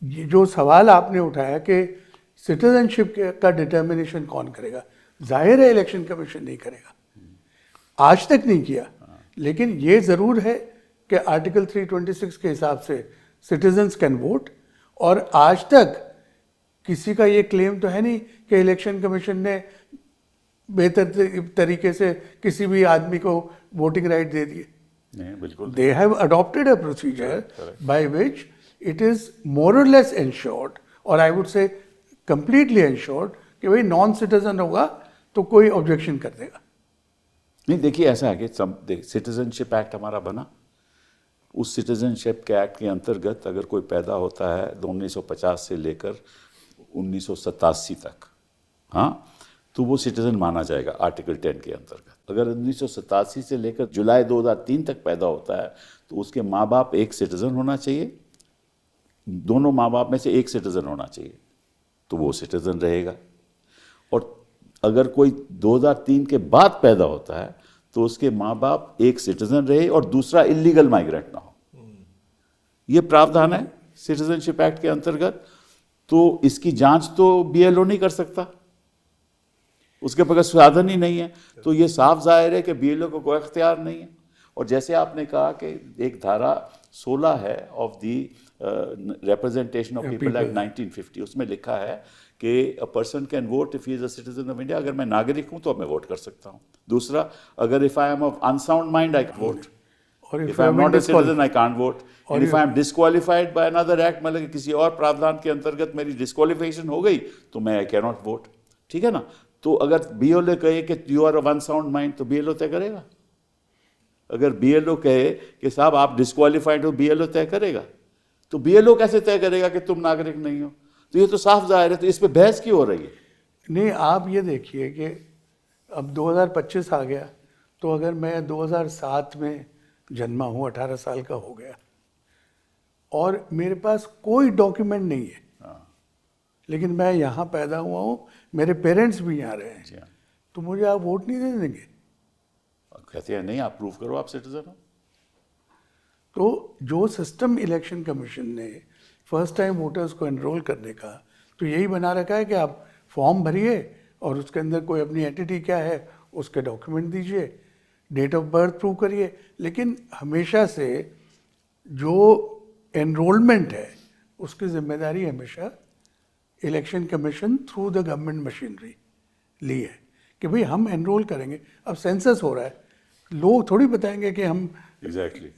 ये जो सवाल आपने उठाया कि सिटीजनशिप का डिटर्मिनेशन कौन करेगा, जाहिर है इलेक्शन कमीशन नहीं करेगा, आज तक नहीं किया। लेकिन ये ज़रूर है कि आर्टिकल 326 के हिसाब से सिटीजन्स कैन वोट, और आज तक किसी का ये क्लेम तो है नहीं कि इलेक्शन कमीशन ने बेहतर तरीके से किसी भी आदमी को वोटिंग राइट दे दिए। नहीं, बिल्कुल। They have adopted a procedure by which it is more और लेस इंश्योर्ड, और I would say completely insured कि भाई नॉन सिटीजन होगा तो कोई ऑब्जेक्शन कर देगा। नहीं, देखिए ऐसा है कि सिटीजनशिप एक्ट हमारा बना, उस सिटीजनशिप के एक्ट के अंतर्गत अगर कोई पैदा होता है 1950 से लेकर 1987 तक, हाँ, तो वो सिटीजन माना जाएगा आर्टिकल 10 के अंतर्गत। अगर 1987 से लेकर जुलाई 2003 तक पैदा होता है तो उसके माँ बाप एक सिटीजन होना चाहिए, दोनों माँ बाप में से एक सिटीजन होना चाहिए। तो वो सिटीजन रहेगा। और अगर कोई 2003 के बाद पैदा होता है तो उसके माँ बाप एक सिटीजन रहे और दूसरा इलीगल माइग्रेंट ना हो। ये प्रावधान है सिटीजनशिप एक्ट के अंतर्गत। तो इसकी जांच तो बीएलओ नहीं कर सकता, उसके पास साधन ही नहीं है। तो ये साफ जाहिर है कि बीएलओ को कोई अख्तियार नहीं है। और जैसे आपने कहा कि एक धारा 16 है of the representation of people act 1950, उसमें लिखा है कि a person can vote if he is a citizen of India. अगर मैं नागरिक हूं तो मैं वोट कर सकता हूं। दूसरा, अगर if I am of unsound mind I can vote, और if I am not a citizen I can't vote, और if I am disqualified by another act, मतलब कि किसी और प्रावधान के अंतर्गत मेरी डिस्क्वालिफिकेशन हो गई तो मैं आई कैन नॉट वोट। ठीक है ना। तो अगर बीएलओ कहे कि you are of unsound mind तो बीएलओ तय करेगा। अगर बीएलओ कहे कि साहब आप डिस्क्वालिफाइड हो, बीएलओ तय करेगा। तो बीएलओ कैसे तय करेगा कि तुम नागरिक नहीं हो? तो ये तो साफ जाहिर है। तो इस पे बहस क्यों हो रही है? नहीं, आप ये देखिए कि अब 2025 आ गया, तो अगर मैं 2007 में जन्मा हूँ, 18 साल का हो गया, और मेरे पास कोई डॉक्यूमेंट नहीं है, लेकिन मैं यहाँ पैदा हुआ हूँ, मेरे पेरेंट्स भी यहाँ रहे हैं, तो मुझे आप वोट नहीं दे देंगे? कहते हैं नहीं, आप प्रूव करो आप सिटीजन हो। तो जो सिस्टम इलेक्शन कमीशन ने फर्स्ट टाइम वोटर्स को एनरोल करने का, तो यही बना रखा है कि आप फॉर्म भरिए और उसके अंदर कोई अपनी एंटिटी क्या है उसके डॉक्यूमेंट दीजिए, डेट ऑफ बर्थ प्रूव करिए। लेकिन हमेशा से जो एनरोलमेंट है उसकी जिम्मेदारी हमेशा election commission through the government machinery ली है कि भाई हम एनरोल करेंगे। अब सेंसस हो रहा है, लोग थोड़ी बताएंगे कि हम एग्जैक्टली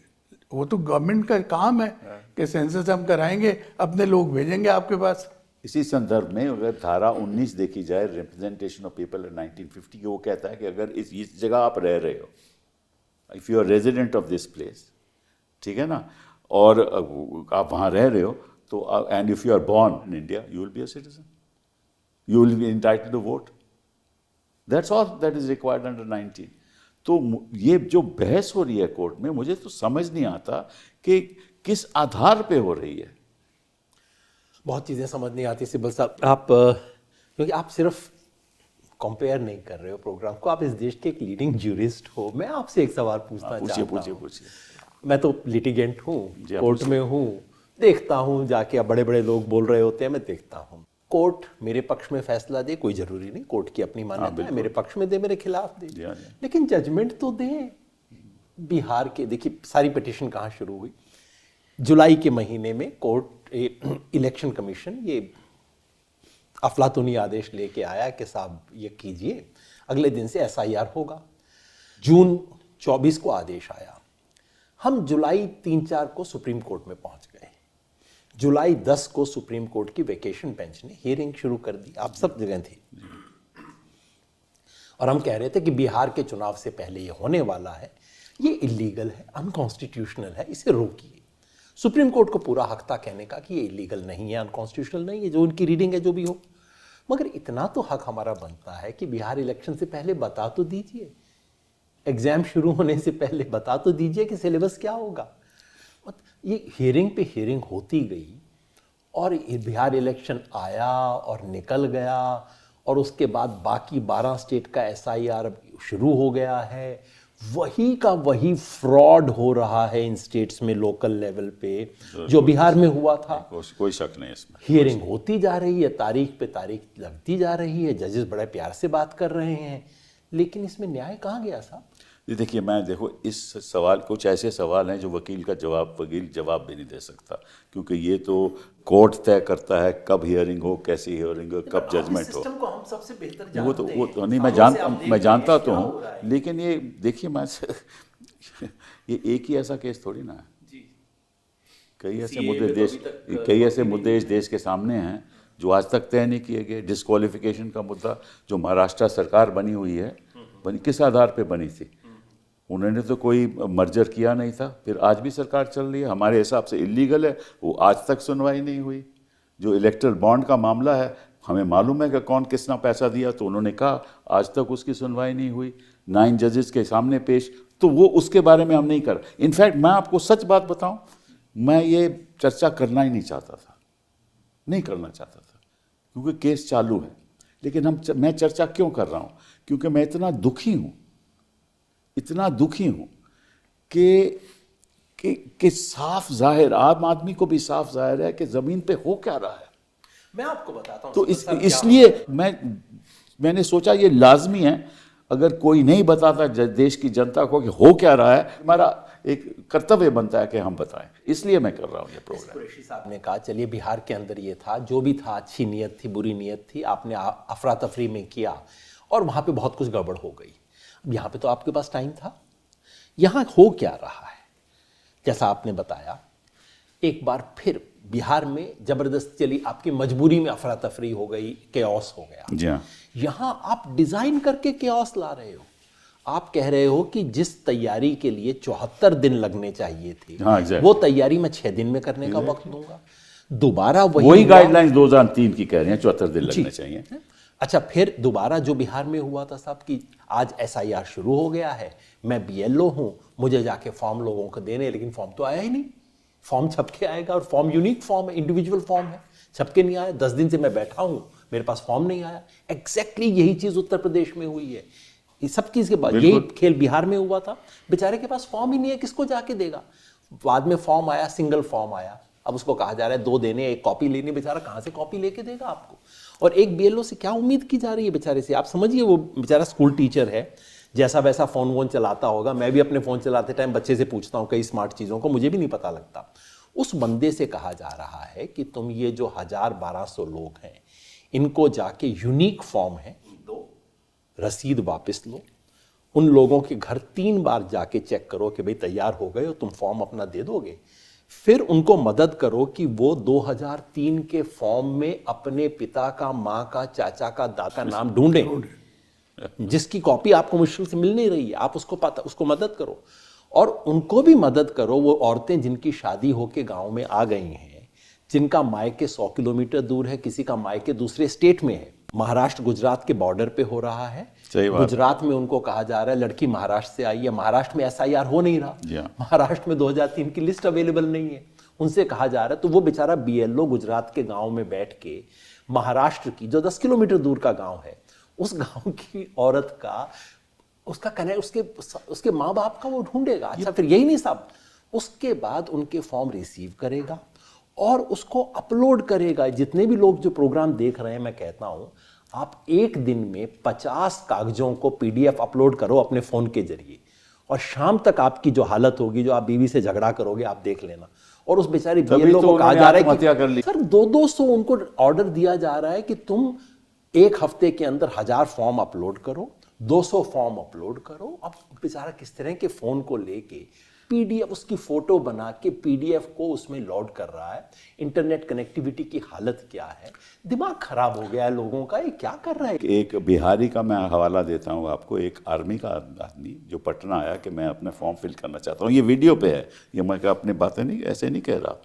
वो तो गवर्नमेंट का काम है कि सेंसस हम कराएंगे, अपने लोग भेजेंगे आपके पास। इसी संदर्भ में अगर धारा 19 देखी जाए रिप्रेजेंटेशन ऑफ पीपल इन 1950, वो कहता है कि अगर इस जगह आप रह रहे हो, if you are resident of this place, ठीक है ना, और आप वहाँ रह रहे हो, तो and if you are born in India you will be a citizen, you will be entitled to vote. That's all that is required under 19। तो ये जो बहस हो रही है कोर्ट में, मुझे तो समझ नहीं आता कि किस आधार पे हो रही है। बहुत चीज़ें समझ नहीं आती सिब्बल साहब। आप क्योंकि आप सिर्फ कंपेयर नहीं कर रहे हो प्रोग्राम को, आप इस देश के एक लीडिंग ज्यूरिस्ट हो। मैं आपसे एक सवाल पूछना चाहता हूँ। मैं तो लिटिगेंट हूँ, कोर्ट में हूँ, देखता हूँ जाके, अब बड़े बड़े लोग बोल रहे होते हैं, मैं देखता हूँ। कोर्ट मेरे पक्ष में फैसला दे, कोई जरूरी नहीं, कोर्ट की अपनी मान्यता है, मेरे पक्ष में दे, मेरे खिलाफ दे, लेकिन जजमेंट तो दे। बिहार के देखिए सारी पिटीशन कहाँ शुरू हुई, जुलाई के महीने में कोर्ट इलेक्शन कमीशन ये अफलातूनी आदेश लेके आया कि साहब ये कीजिए, अगले दिन से एसआईआर होगा। जून 24 को आदेश आया, हम जुलाई 3-4 को सुप्रीम कोर्ट में पहुंच गए। जुलाई 10 को सुप्रीम कोर्ट की वेकेशन बेंच ने हियरिंग शुरू कर दी, आप सब जगह थे, और हम कह रहे थे कि बिहार के चुनाव से पहले ये होने वाला है, ये इलीगल है, अनकॉन्स्टिट्यूशनल है, इसे रोकिए। सुप्रीम कोर्ट को पूरा हक था कहने का कि ये इलीगल नहीं है, अनकॉन्स्टिट्यूशनल नहीं है, जो उनकी रीडिंग है जो भी हो, मगर इतना तो हक हमारा बनता है कि बिहार इलेक्शन से पहले बता तो दीजिए, एग्जाम शुरू होने से पहले बता तो दीजिए कि सिलेबस क्या होगा। ये हियरिंग पे हियरिंग होती गई और बिहार इलेक्शन आया और निकल गया, और उसके बाद बाकी 12 स्टेट का एसआईआर शुरू हो गया है। वही का वही फ्रॉड हो रहा है इन स्टेट्स में लोकल लेवल पे जो बिहार में हुआ था। कोई शक नहीं इसमें। हियरिंग होती जा रही है, तारीख पे तारीख लगती जा रही है, जजेस बड़े प्यार से बात कर रहे हैं, लेकिन इसमें न्याय कहाँ गया साहब? देखिए, मैं देखो इस सवाल, कुछ ऐसे सवाल हैं जो वकील जवाब भी नहीं दे सकता, क्योंकि ये तो कोर्ट तय करता है कब हियरिंग हो, कैसी हियरिंग हो, कब जजमेंट हो। को हम सबसे बेहतर जानते वो तो नहीं, मैं जानता तो हूँ, लेकिन ये देखिए मैं ये एक ही ऐसा केस थोड़ी ना है। कई ऐसे मुद्दे इस देश के सामने हैं जो आज तक तय नहीं किए गए। डिस्क्वालिफिकेशन का मुद्दा जो महाराष्ट्र सरकार बनी हुई है, किस आधार पे बनी थी? उन्होंने तो कोई मर्जर किया नहीं था, फिर आज भी सरकार चल रही है, हमारे हिसाब से इलीगल है, वो आज तक सुनवाई नहीं हुई। जो इलेक्टरल बॉन्ड का मामला है, हमें मालूम है कि कौन कितना पैसा दिया, तो उन्होंने कहा आज तक उसकी सुनवाई नहीं हुई, 9 जजेस के सामने पेश, तो वो उसके बारे में हम नहीं कर। इनफैक्ट मैं आपको सच बात बताऊं, मैं ये चर्चा करना ही नहीं चाहता था, नहीं करना चाहता था, क्योंकि केस चालू है। लेकिन मैं चर्चा क्यों कर रहा हूँ, क्योंकि मैं इतना दुखी हूँ कि साफ जाहिर, आम आदमी को भी साफ जाहिर है कि जमीन पे हो क्या रहा है। मैं आपको बताता हूँ तो सिकंदर साहब, इसलिए मैंने सोचा ये लाजमी है, अगर कोई नहीं बताता देश की जनता को कि हो क्या रहा है, हमारा एक कर्तव्य बनता है कि हम बताएं। इसलिए मैं कर रहा हूँ ये प्रोग्राम। कुरैशी साहब ने कहा चलिए बिहार के अंदर ये था, जो भी था, अच्छी नीयत थी, बुरी नीयत थी, आपने अफरा तफरी में किया और वहाँ पे बहुत कुछ गड़बड़ हो गई। अब यहाँ पे तो आपके पास टाइम था, यहाँ हो क्या रहा है? जैसा आपने बताया, एक बार फिर बिहार में जबरदस्त चली, आपकी मजबूरी में अफरा तफरी हो गई, केओस हो गया। जी हाँ। यहाँ आप डिजाइन करके केओस ला रहे हो। आप कह रहे हो कि जिस तैयारी के लिए 74 दिन लगने चाहिए थे, हाँ, exactly। वो तैयारी मैं 6 दिन में करने का वक्त दूंगा। दोबारा वही वही हुआ। गाइडलाइंस 2003 की कह रहे हैं, 74 दिन लगने चाहिए। अच्छा, फिर दोबारा जो बिहार में हुआ था साहब कि आज एसआईआर शुरू हो गया है, मैं बीएलओ हूं, मुझे जाके फॉर्म लोगों को देने, लेकिन फॉर्म तो आया ही नहीं। फॉर्म छप के आएगा और फॉर्म यूनिक फॉर्म है, इंडिविजुअल फॉर्म है, छप के नहीं आया। 10 दिन से मैं बैठा हूं, मेरे पास फॉर्म नहीं आया। एग्जैक्टली यही चीज उत्तर प्रदेश में हुई है। ये सब चीज के बाद यही खेल बिहार में हुआ था। बेचारे के पास फॉर्म ही नहीं है, किसको जाके देगा? बाद में फॉर्म आया, सिंगल फॉर्म आया, अब उसको कहा जा रहा है 2 देने, 1 कॉपी लेनी। बेचारा कहां से कॉपी लेके देगा आपको? और एक बीएलओ से क्या उम्मीद की जा रही है बेचारे से? आप समझिए, वो बेचारा स्कूल टीचर है, जैसा वैसा फोन वोन चलाता होगा। मैं भी अपने फोन चलाते टाइम बच्चे से पूछता हूं कई स्मार्ट चीजों को, मुझे भी नहीं पता लगता। उस बंदे से कहा जा रहा है कि तुम ये जो 1000-1200 लोग हैं, इनको जाके यूनिक फॉर्म है, दो रसीद वापस लो, उन लोगों के घर 3 बार जाके चेक करो कि भाई तैयार हो गए हो, तुम फॉर्म अपना दे दोगे। फिर उनको मदद करो कि वो 2003 के फॉर्म में अपने पिता का, माँ का, चाचा का, दादा का नाम ढूंढें, जिसकी कॉपी आपको मुश्किल से मिल नहीं रही है। आप उसको मदद करो। और उनको भी मदद करो, वो औरतें जिनकी शादी होके गांव में आ गई हैं, जिनका मायके 100 किलोमीटर दूर है, किसी का मायके दूसरे स्टेट में है, महाराष्ट्र गुजरात के बॉर्डर पे हो रहा है। गुजरात में उनको कहा जा रहा है लड़की महाराष्ट्र से आई है, महाराष्ट्र में एसआईआर हो नहीं रहा, महाराष्ट्र में 2003 की लिस्ट अवेलेबल नहीं है, उनसे कहा जा रहा है। तो वो बेचारा बीएलओ गुजरात के गांव में बैठ के महाराष्ट्र की, जो 10 किलोमीटर दूर का गांव है, उस गांव की औरत का, उसका उसके माँ बाप का वो ढूंढेगा। अच्छा, फिर यही नहीं साहब, उसके बाद उनके फॉर्म रिसीव करेगा और उसको अपलोड करेगा। जितने भी लोग जो प्रोग्राम देख रहे हैं, मैं कहता हूं, आप एक दिन में 50 कागजों को पीडीएफ अपलोड करो अपने फोन के जरिए, और शाम तक आपकी जो हालत होगी, जो आप बीवी से झगड़ा करोगे, आप देख लेना। और उस बेचारी बीएलओ को कहा जा रहा है कि सर 200 उनको ऑर्डर दिया जा रहा है कि तुम 1 हफ्ते के अंदर 1000 फॉर्म अपलोड करो, 200 फॉर्म अपलोड करो। अब बेचारा किस तरह के फोन को लेके पीडीएफ, उसकी फोटो बना के पीडीएफ को उसमें लोड कर रहा है। इंटरनेट कनेक्टिविटी की हालत क्या है? दिमाग खराब हो गया है लोगों का, ये क्या कर रहा है? एक बिहारी का मैं हवाला देता हूँ आपको, एक आर्मी का आदमी जो पटना आया कि मैं अपने फॉर्म फिल करना चाहता हूँ, ये वीडियो पे है, ये मैं अपनी बातें नहीं ऐसे नहीं कह रहा।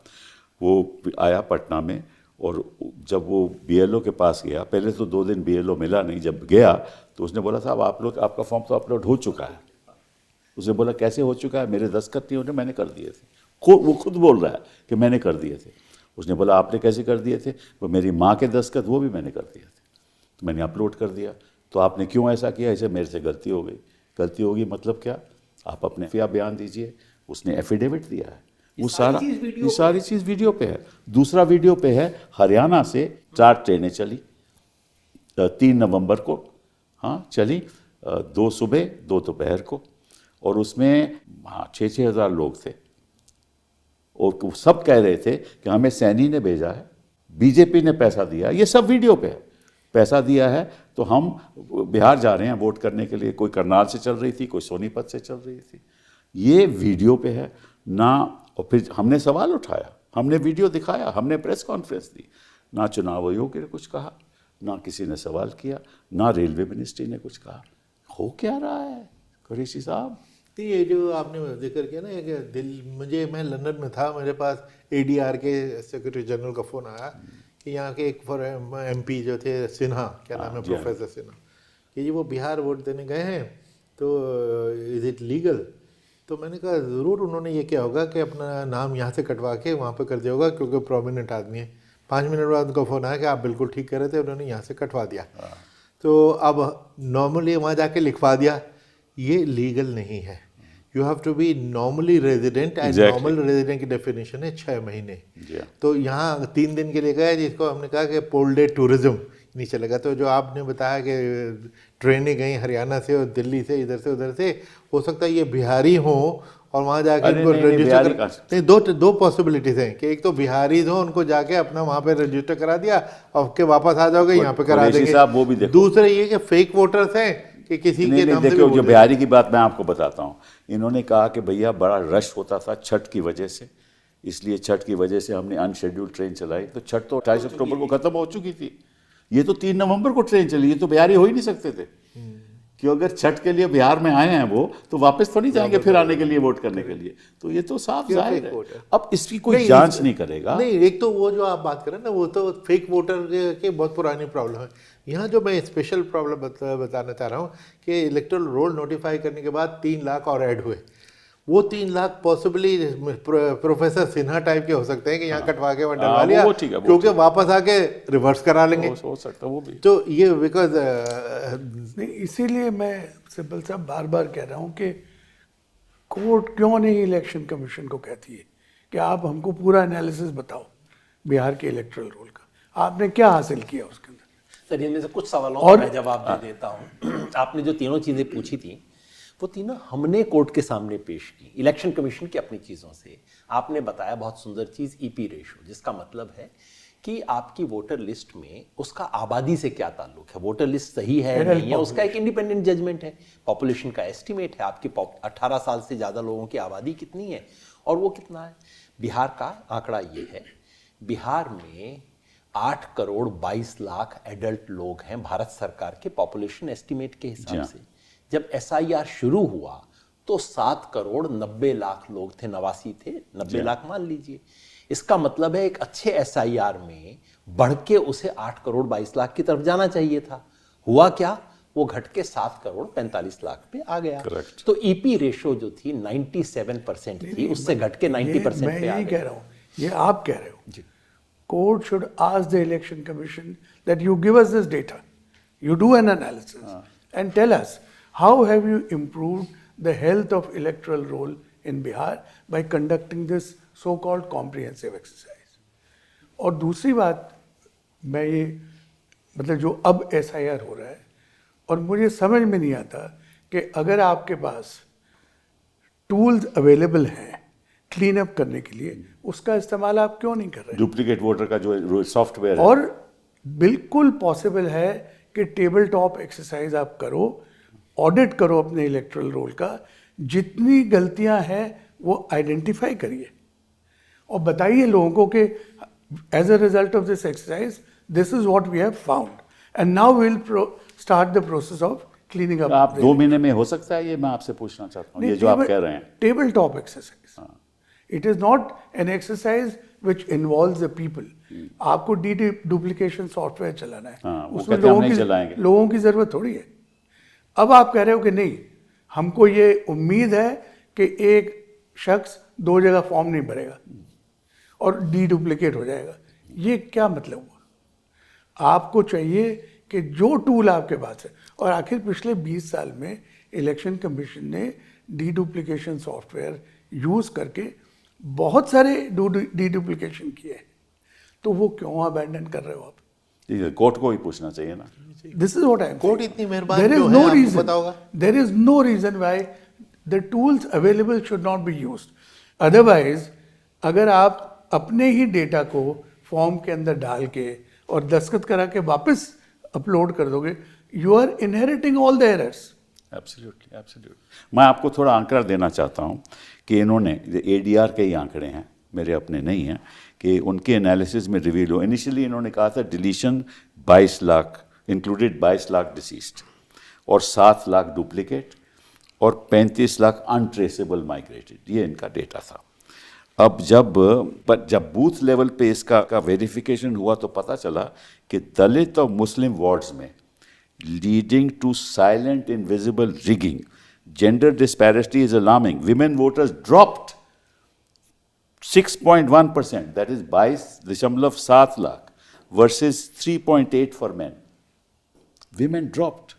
वो आया पटना में, और जब वो बीएलओ के पास गया, पहले तो 2 दिन बीएलओ मिला नहीं, जब गया तो उसने बोला साहब आपका फॉर्म तो अपलोड हो चुका है। उसने बोला कैसे हो चुका है? मेरे दस्तखत नहीं होने, मैंने कर दिए थे। वो खुद बोल रहा है कि मैंने कर दिए थे। उसने बोला आपने कैसे कर दिए थे? वो मेरी माँ के दस्तखत, वो भी मैंने कर दिए थे, तो मैंने अपलोड कर दिया। तो आपने क्यों ऐसा किया? ऐसे मेरे से गलती हो गई। गलती होगी मतलब क्या? आप अपने बयान दीजिए। उसने एफिडेविट दिया है, वो ये सारी चीज़ वीडियो पे है। दूसरा वीडियो पे है, हरियाणा से 4 ट्रेनें चली 3 नवंबर को, हाँ चली, 2 सुबह 2 दोपहर को, और उसमें 6-6 हज़ार लोग थे। और सब कह रहे थे कि हमें सैनी ने भेजा है, बीजेपी ने पैसा दिया है। ये सब वीडियो पे है, पैसा दिया है तो हम बिहार जा रहे हैं वोट करने के लिए। कोई करनाल से चल रही थी, कोई सोनीपत से चल रही थी, ये वीडियो पे है ना। और फिर हमने सवाल उठाया, हमने वीडियो दिखाया, हमने प्रेस कॉन्फ्रेंस दी, ना चुनाव आयोग ने कुछ कहा, ना किसी ने सवाल किया, ना रेलवे मिनिस्ट्री ने कुछ कहा। हो क्या रहा है कुरैशी साहब? तो ये जो आपने जिक्र किया ना, मैं लंदन में था, मेरे पास एडीआर के सेक्रेटरी जनरल का फ़ोन आया कि यहाँ के एक एमपी जो थे, सिन्हा, क्या नाम है, प्रोफेसर सिन्हा, कि ये वो बिहार वोट देने गए हैं, तो इज़ इट लीगल? तो मैंने कहा ज़रूर उन्होंने ये किया होगा कि अपना नाम यहाँ से कटवा के वहाँ पे कर दिया होगा, क्योंकि प्रोमिनेंट आदमी है। 5 मिनट बाद उनका फ़ोन आया कि आप बिल्कुल ठीक कर रहे थे, उन्होंने यहाँ से कटवा दिया। तो अब नॉर्मली वहाँ जाके लिखवा दिया, ये लीगल नहीं है। You have to be normally resident, and normal resident की डेफिनेशन है 6 महीने। तो यहाँ 3 दिन के लिए गए, जिसको हमने कहा कि पोल डे टूरिज्म नीचे लगा। तो जो आपने बताया कि ट्रेनें गई हरियाणा से और दिल्ली से, इधर से उधर से, हो सकता है ये बिहारी हो और वहाँ जाके उनको रजिस्टर नहीं, दो पॉसिबिलिटीज हैं कि एक तो बिहारी हो, उनको जाके अपना वहाँ पे रजिस्टर करा दिया और के वापस आ जाओगे, यहाँ पे करा देंगे। दूसरे ये कि फेक वोटर्स हैं कि किसी के नाम से। देखो, जो बिहारी की बात मैं आपको बताता हूँ, इन्होंने कहा कि भैया बड़ा रश होता था छठ की वजह से, इसलिए छठ की वजह से हमने अनशेड्यूल्ड ट्रेन चलाई। तो छठ तो 28 अक्टूबर को खत्म हो चुकी थी, ये तो 3 नवंबर को ट्रेन चली, ये तो बिहारी हो ही नहीं सकते थे। कि अगर छठ के लिए बिहार में आए हैं वो, तो वापस थोड़ी जाएंगे फिर आने के लिए वोट करने के लिए। तो ये तो साफ जाहिर है। अब इसकी कोई जांच नहीं करेगा। नहीं, एक तो वो जो आप बात कर रहे हैं ना, वो तो फेक वोटर के बहुत पुरानी प्रॉब्लम है। यहाँ जो मैं स्पेशल प्रॉब्लम बताना चाह रहा हूँ कि इलेक्टोरल रोल नोटिफाई करने के बाद 3 लाख और ऐड हुए। वो 3 lakh possibly professor Sinha type के हो सकते हैं कि यहाँ कटवा के डलवा लिया, क्योंकि वापस आके रिवर्स करा लेंगे। हो सकता है वो भी। तो ये बिकॉज नहीं, इसीलिए मैं सिब्बल साहब बार बार कह रहा हूँ कि कोर्ट क्यों नहीं इलेक्शन कमीशन को कहती है कि आप हमको पूरा एनालिसिस बताओ बिहार के इलेक्टोरल रोल का, आपने क्या हासिल किया उसके अंदर। सर, इनमें से कुछ सवालों का मैं जवाब दे देता हूँ। आपने जो तीनों चीज़ें पूछी थी, वो तीनों हमने कोर्ट के सामने पेश की, इलेक्शन कमीशन की अपनी चीज़ों से। आपने बताया बहुत सुंदर चीज़, ईपी रेशो, जिसका मतलब है कि आपकी वोटर लिस्ट में उसका आबादी से क्या ताल्लुक है, वोटर लिस्ट सही है नहीं है, उसका एक इंडिपेंडेंट जजमेंट है। पॉपुलेशन का एस्टिमेट है, आपकी 18 साल से ज़्यादा लोगों की आबादी कितनी है और वो कितना है। बिहार का आंकड़ा ये है, बिहार में 8 करोड़ 22 लाख एडल्ट लोग हैं भारत सरकार के पॉपुलेशन एस्टिमेट के हिसाब से। जब SIR शुरू हुआ तो 7 करोड़ 90 लाख लोग थे, 89 थे, 90 लाख मान लीजिए। इसका मतलब है एक अच्छे SIR में बढ़ के उसे 8 करोड़ 22 लाख की तरफ जाना चाहिए था। हुआ क्या, वो घट के 7 करोड़ 45 लाख पे आ गया। Correct. तो ईपी रेशो जो थी 97% थी, उससे घट के 90% पे आ गया। मैं यही कह रहा हूँ, ये आप कह रहे हो। Court should ask the election commission that you give us this data, you do an analysis and tell us how have you improved the health of electoral roll in Bihar by conducting this so-called comprehensive exercise. और दूसरी बात, मैं ये मतलब जो अब SIR हो रहा है, और मुझे समझ में नहीं आता कि अगर आपके पास टूल्स अवेलेबल हैं क्लीन अप करने के लिए, उसका इस्तेमाल आप क्यों नहीं कर रहे? डुप्लीकेट वोटर का जो सॉफ्टवेयर है, और बिल्कुल पॉसिबल है कि टेबल टॉप एक्सरसाइज आप करो, ऑडिट करो अपने इलेक्टोरल रोल का, जितनी गलतियां हैं वो आइडेंटिफाई करिए और बताइए लोगों को कि as a result of this exercise this is what we have found and now we will start the process of cleaning up. आप 2 महीने में हो सकता है ये? मैं आपसे पूछना चाहता हूँ, ये जो आप कह रहे हैं table top exercise, it is not an exercise which involves the people. आपको डुप्लीकेशन सॉफ्टवेयर चलाना है, उसमें लोगों की जरूरत थोड़ी है। अब आप कह रहे हो कि नहीं, हमको ये उम्मीद है कि एक शख्स 2 जगह फॉर्म नहीं भरेगा और डुप्लीकेट हो जाएगा। ये क्या मतलब हुआ? आपको चाहिए कि जो टूल आपके पास है, और आखिर पिछले 20 साल में इलेक्शन कमीशन ने डुप्लीकेशन सॉफ्टवेयर यूज करके बहुत सारे डुप्लीकेशन किए हैं, तो वो क्यों अबैंडन कर रहे हो आप? कोर्ट को ही पूछना चाहिए ना। This is what I am saying. Court इतनी मेहरबान There is क्यों no है, आपको reason. पता होगा। There is no reason why the tools available should not be used. Otherwise, अगर आप अपने ही डेटा को फॉर्म के अंदर डाल के और दस्तखत करा के वापस अपलोड कर दोगे, you are inheriting all the errors. Absolutely, absolutely. मैं आपको थोड़ा आंकड़ा देना चाहता हूँ कि इन्होंने ADR के ही आंकड़े हैं, मेरे अपने नहीं हैं, कि उनके एनालिसिस में रिवील हो। इनिशियली इन्होंने कहा था deletion 22 lakh included 22 lakh deceased और 7 लाख डुप्लीकेट और 35 लाख अनट्रेसेबल माइग्रेटेड, ये इनका डेटा था। अब जब बूथ लेवल पे इसका वेरिफिकेशन हुआ तो पता चला कि दलित और मुस्लिम वार्ड्स में leading to silent invisible rigging, gender disparity is alarming, women voters dropped 6.1%, that is 22.7 lakh versus 3.8 for men. Women dropped.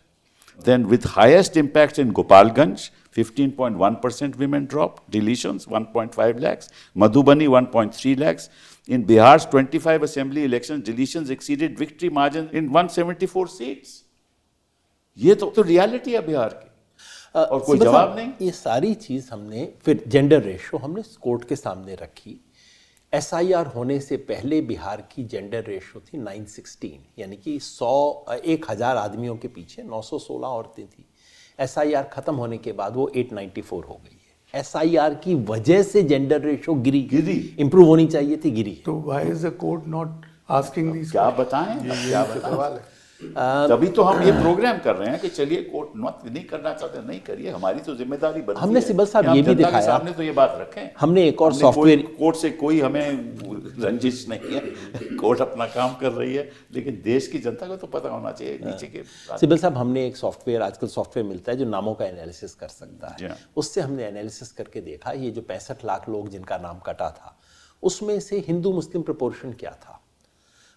Then with highest impact in Gopalganj, 15.1% women dropped, deletions 1.5 lakhs, Madhubani 1.3 lakhs. In Bihar's 25 assembly elections, deletions exceeded victory margin in 174 seats. ये तो reality है बिहार की, और कोई सिब्बल जवाब साहब, नहीं। ये सारी चीज हमने फिर जेंडर रेशो हमने कोर्ट के सामने रखी। एसआईआर होने से पहले बिहार की जेंडर रेशो थी 916, यानी कि 1000 आदमियों के पीछे 916 औरतें थी। एसआईआर खत्म होने के बाद वो 894 हो गई है। एसआईआर की वजह से जेंडर रेशो गिरी, इंप्रूव होनी चाहिए थी, गिरी। तो why is the court not asking these? क्या बताएं, क्या बताएं? तभी तो हम ये प्रोग्राम कर रहे हैं कि चलिए कोर्ट नहीं करना चाहते नहीं करिए, हमारी तो जिम्मेदारी बनती है। हमने सिब्बल साहब कि ये हम भी जनता के दिखाया, सामने तो ये बात रखें। हमने एक और हमने सॉफ्टवेयर, कोर्ट से कोई हमें रंजिश नहीं है, कोर्ट अपना काम कर रही है, लेकिन देश की जनता को तो पता होना चाहिए नीचे के। सिब्बल साहब, हमने एक सॉफ्टवेयर, आजकल सॉफ्टवेयर मिलता है जो नामों का एनालिसिस कर सकता है। उससे हमने एनालिसिस करके देखा ये जो 65 लाख लोग जिनका नाम कटा था, उसमें से हिंदू मुस्लिम प्रोपोर्शन क्या था।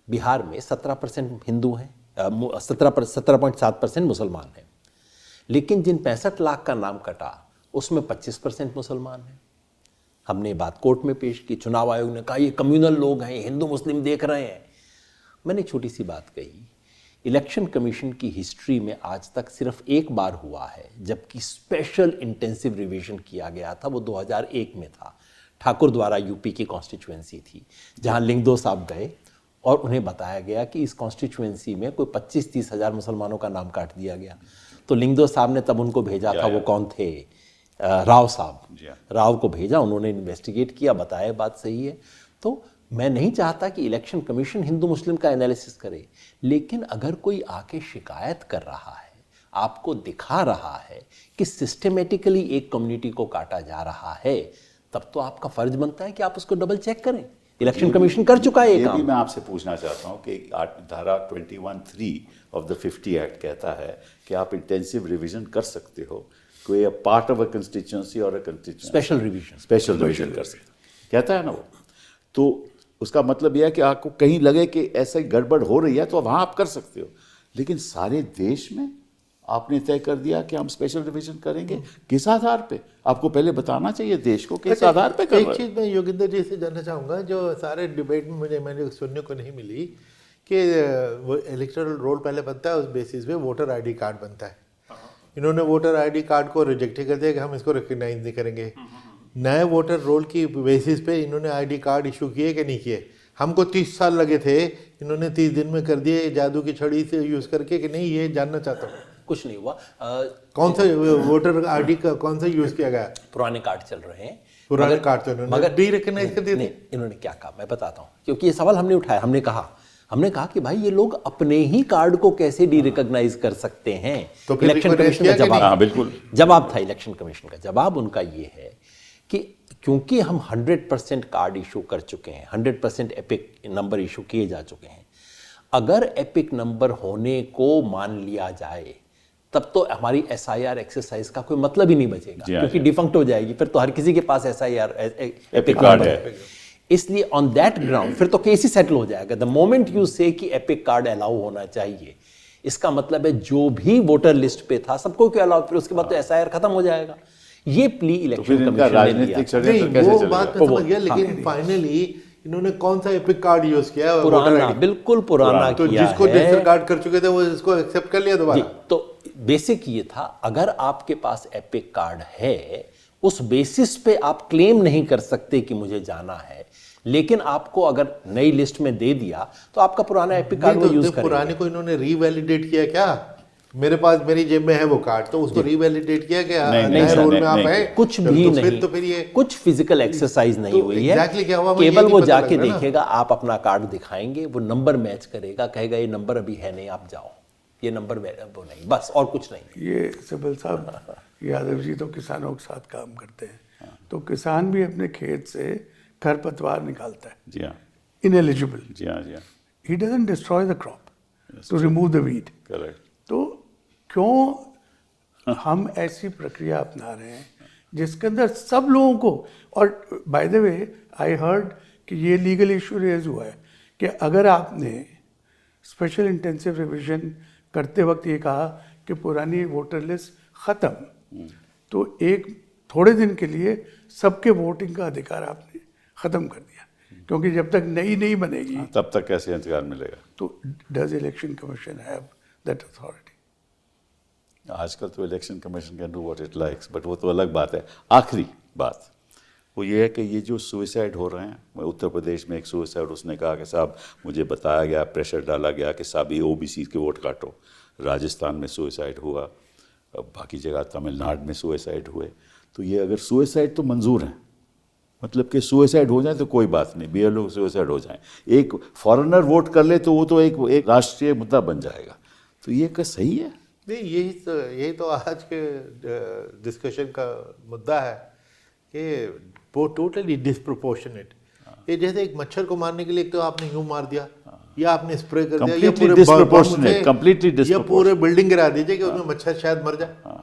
बिहार में 17% हिंदू हैं, 17.7% मुसलमान हैं, लेकिन जिन 65 लाख का नाम कटा उसमें 25% मुसलमान हैं। हमने बात कोर्ट में पेश की, चुनाव आयोग ने कहा ये कम्युनल लोग हैं, हिंदू मुस्लिम देख रहे हैं। मैंने छोटी सी बात कही, इलेक्शन कमीशन की हिस्ट्री में आज तक सिर्फ एक बार हुआ है जबकि स्पेशल इंटेंसिव रिवीजन किया गया था, वो 2001 में था। ठाकुर द्वारा यूपी की कॉन्स्टिट्यूएंसी थी, जहां लिंगदो साहब गए और उन्हें बताया गया कि इस कॉन्स्टिट्यूएंसी में कोई 25-30 हज़ार मुसलमानों का नाम काट दिया गया। तो लिंगदो साहब ने तब उनको भेजा था, वो कौन थे, राव साहब, राव को भेजा, उन्होंने इन्वेस्टिगेट किया, बताया बात सही है। तो मैं नहीं चाहता कि इलेक्शन कमीशन हिंदू मुस्लिम का एनालिसिस करे, लेकिन अगर कोई आके शिकायत कर रहा है, आपको दिखा रहा है कि सिस्टमेटिकली एक कम्युनिटी को काटा जा रहा है, तब तो आपका फर्ज बनता है कि आप उसको डबल चेक करें। इलेक्शन कमीशन कर चुका है ये काम। भी मैं आपसे पूछना चाहता हूँ कि धारा 21(3) ऑफ द 50 एक्ट कहता है कि आप इंटेंसिव रिवीजन कर सकते हो, कोई पार्ट ऑफ अ कंस्टिट्यूएंसी और अ कंस्टिट्यूएंसी स्पेशल रिवीजन कर सकते, कहता है ना वो। तो उसका मतलब यह है कि आपको कहीं लगे कि ऐसा गड़बड़ हो रही है तो वहाँ आप कर सकते हो, लेकिन सारे देश में आपने तय कर दिया कि हम स्पेशल रिवीजन करेंगे। किस आधार पे? आपको पहले बताना चाहिए देश को किस आधार पे कर रहे हैं। एक चीज़ मैं योगिंदर जी से जानना चाहूँगा, जो सारे डिबेट में मैंने सुनने को नहीं मिली, कि वो इलेक्टोरल रोल पहले बनता है, उस बेसिस पे वोटर आईडी कार्ड बनता है। इन्होंने वोटर आईडी कार्ड को रिजेक्ट कर दिया कि हम इसको रिकग्नाइज नहीं करेंगे। नए वोटर रोल की बेसिस पे इन्होंने आईडी कार्ड इशू किए कि नहीं किए? हमको 30 साल लगे थे, इन्होंने 30 दिन में कर दिए जादू की छड़ी से यूज़ करके कि नहीं, ये जानना चाहता हूँ। कुछ नहीं हुआ। कौन सा वोटर आईडी का कौन सा यूज किया गया? पुराने कार्ड चल रहे हैं, पुराने कार्ड तो इन्होंने डी रिकग्नाइज कर दिए थे। इन्होंने क्या कहा मैं बताता हूँ, क्योंकि ये सवाल हमने उठाया। हमने कहा कि भाई ये लोग अपने ही कार्ड को कैसे डी रिकग्नाइज कर सकते हैं। तो इलेक्शन कमीशन का जवाब, बिल्कुल जवाब था इलेक्शन कमीशन का जवाब उनका ये है कि क्योंकि हम 100% कार्ड इशू कर चुके हैं, 100% एपिक नंबर इशू किए जा चुके हैं, अगर एपिक नंबर होने को मान लिया जाए तब तो हमारी एसआईआर एक्सरसाइज का कोई मतलब ही नहीं बचेगा, क्योंकि डिफंक्ट हो जाएगी। फिर तो हर किसी के पास एसआईआर एपिक कार्ड है। इसलिए ऑन दैट ग्राउंड फिर तो केस ही सेटल हो जाएगा। द मोमेंट यू से कि एपिक कार्ड अलाउ होना चाहिए, इसका मतलब है जो भी वोटर लिस्ट पे था सबको क्यों अलाउ, फिर उसके बाद तो एसआईआर खत्म हो जाएगा। ये प्ली इलेक्शन कमीशन ने लिया। वो बात मैं समझ गया, लेकिन फाइनली इन्होंने कौन सा एपिक कार्ड यूज किया? पुराना, बिल्कुल पुराना तो किया जिसको है। डिजिटल कार्ड कर चुके थे वो इसको एक्सेप्ट कर लिया दोबारा। तो बेसिक ये था, अगर आपके पास एपिक कार्ड है, उस बेसिस पे आप क्लेम नहीं कर सकते कि मुझे जाना है, लेकिन आपको अगर नई लिस्ट में दे दिया तो आपका पुराना एपिक कार्ड वो यूज करेंगे। पुराने को इन्होंने रीवैलिडेट किया क्या? मेरे पास मेरी जेब में है वो कार्ड, तो उसको रीवैलिडेट किया क्या? नए रोल में आप हैं, कुछ भी नहीं, तो फिर ये कुछ फिजिकल एक्सरसाइज नहीं हुई है। एग्जैक्टली क्या हुआ? केवल वो जाके देखेगा, आप अपना कार्ड दिखाएंगे, वो नंबर मैच करेगा, कहेगा ये नंबर अभी है नहीं, आप जाओ, ये नंबर वो नहीं, बस और कुछ नहीं। ये सिब्बल साहब, यादव जी तो किसानों के साथ काम करते हैं, तो किसान भी अपने खेत से खरपतवार निकालता है। जी हाँ, इनएलिजिबल। जी हाँ, जी हाँ, he doesn't destroy the crop to remove the weed. Correct. तो क्यों हम ऐसी प्रक्रिया अपना रहे हैं जिसके अंदर सब लोगों को, और by the way I heard कि ये लीगल इशू रेज हुआ है कि अगर आपने स्पेशल इंटेंसिव रिवीजन करते वक्त ये कहा कि पुरानी वोटर लिस्ट ख़त्म, तो एक थोड़े दिन के लिए सबके वोटिंग का अधिकार आपने ख़त्म कर दिया, क्योंकि जब तक नई नहीं बनेगी तब तक कैसे अधिकार मिलेगा? तो does election commission have that authority? आजकल तो election commission can do what it likes, but वो तो अलग बात है। आखिरी बात वो ये है कि ये जो सुइसाइड हो रहे हैं, उत्तर प्रदेश में एक सुइसाइड, उसने कहा कि साहब मुझे बताया गया, प्रेशर डाला गया कि साहब ये ओबीसी के वोट काटो। राजस्थान में सुइसाइड हुआ, अब बाकी जगह तमिलनाडु में सुइसाइड हुए। तो ये अगर सुइसाइड तो मंजूर है, मतलब कि सुइसाइड हो जाए तो कोई बात नहीं, बीएलओ सुइसाइड हो जाए, एक फॉरेनर वोट कर ले तो वो तो एक राष्ट्रीय मुद्दा बन जाएगा। तो ये क्या सही है? नहीं, यही तो आज के डिस्कशन का मुद्दा है कि वो टोटली डिस्प्रोपोर्शनेट। ये जैसे एक मच्छर को मारने के लिए एक तो आपने यूं मार दिया, या आपने स्प्रे कर दिया, या Completely disproportionate, completely या disproportionate। पूरे बिल्डिंग गिरा दीजिए कि उसमें मच्छर शायद मर जाए।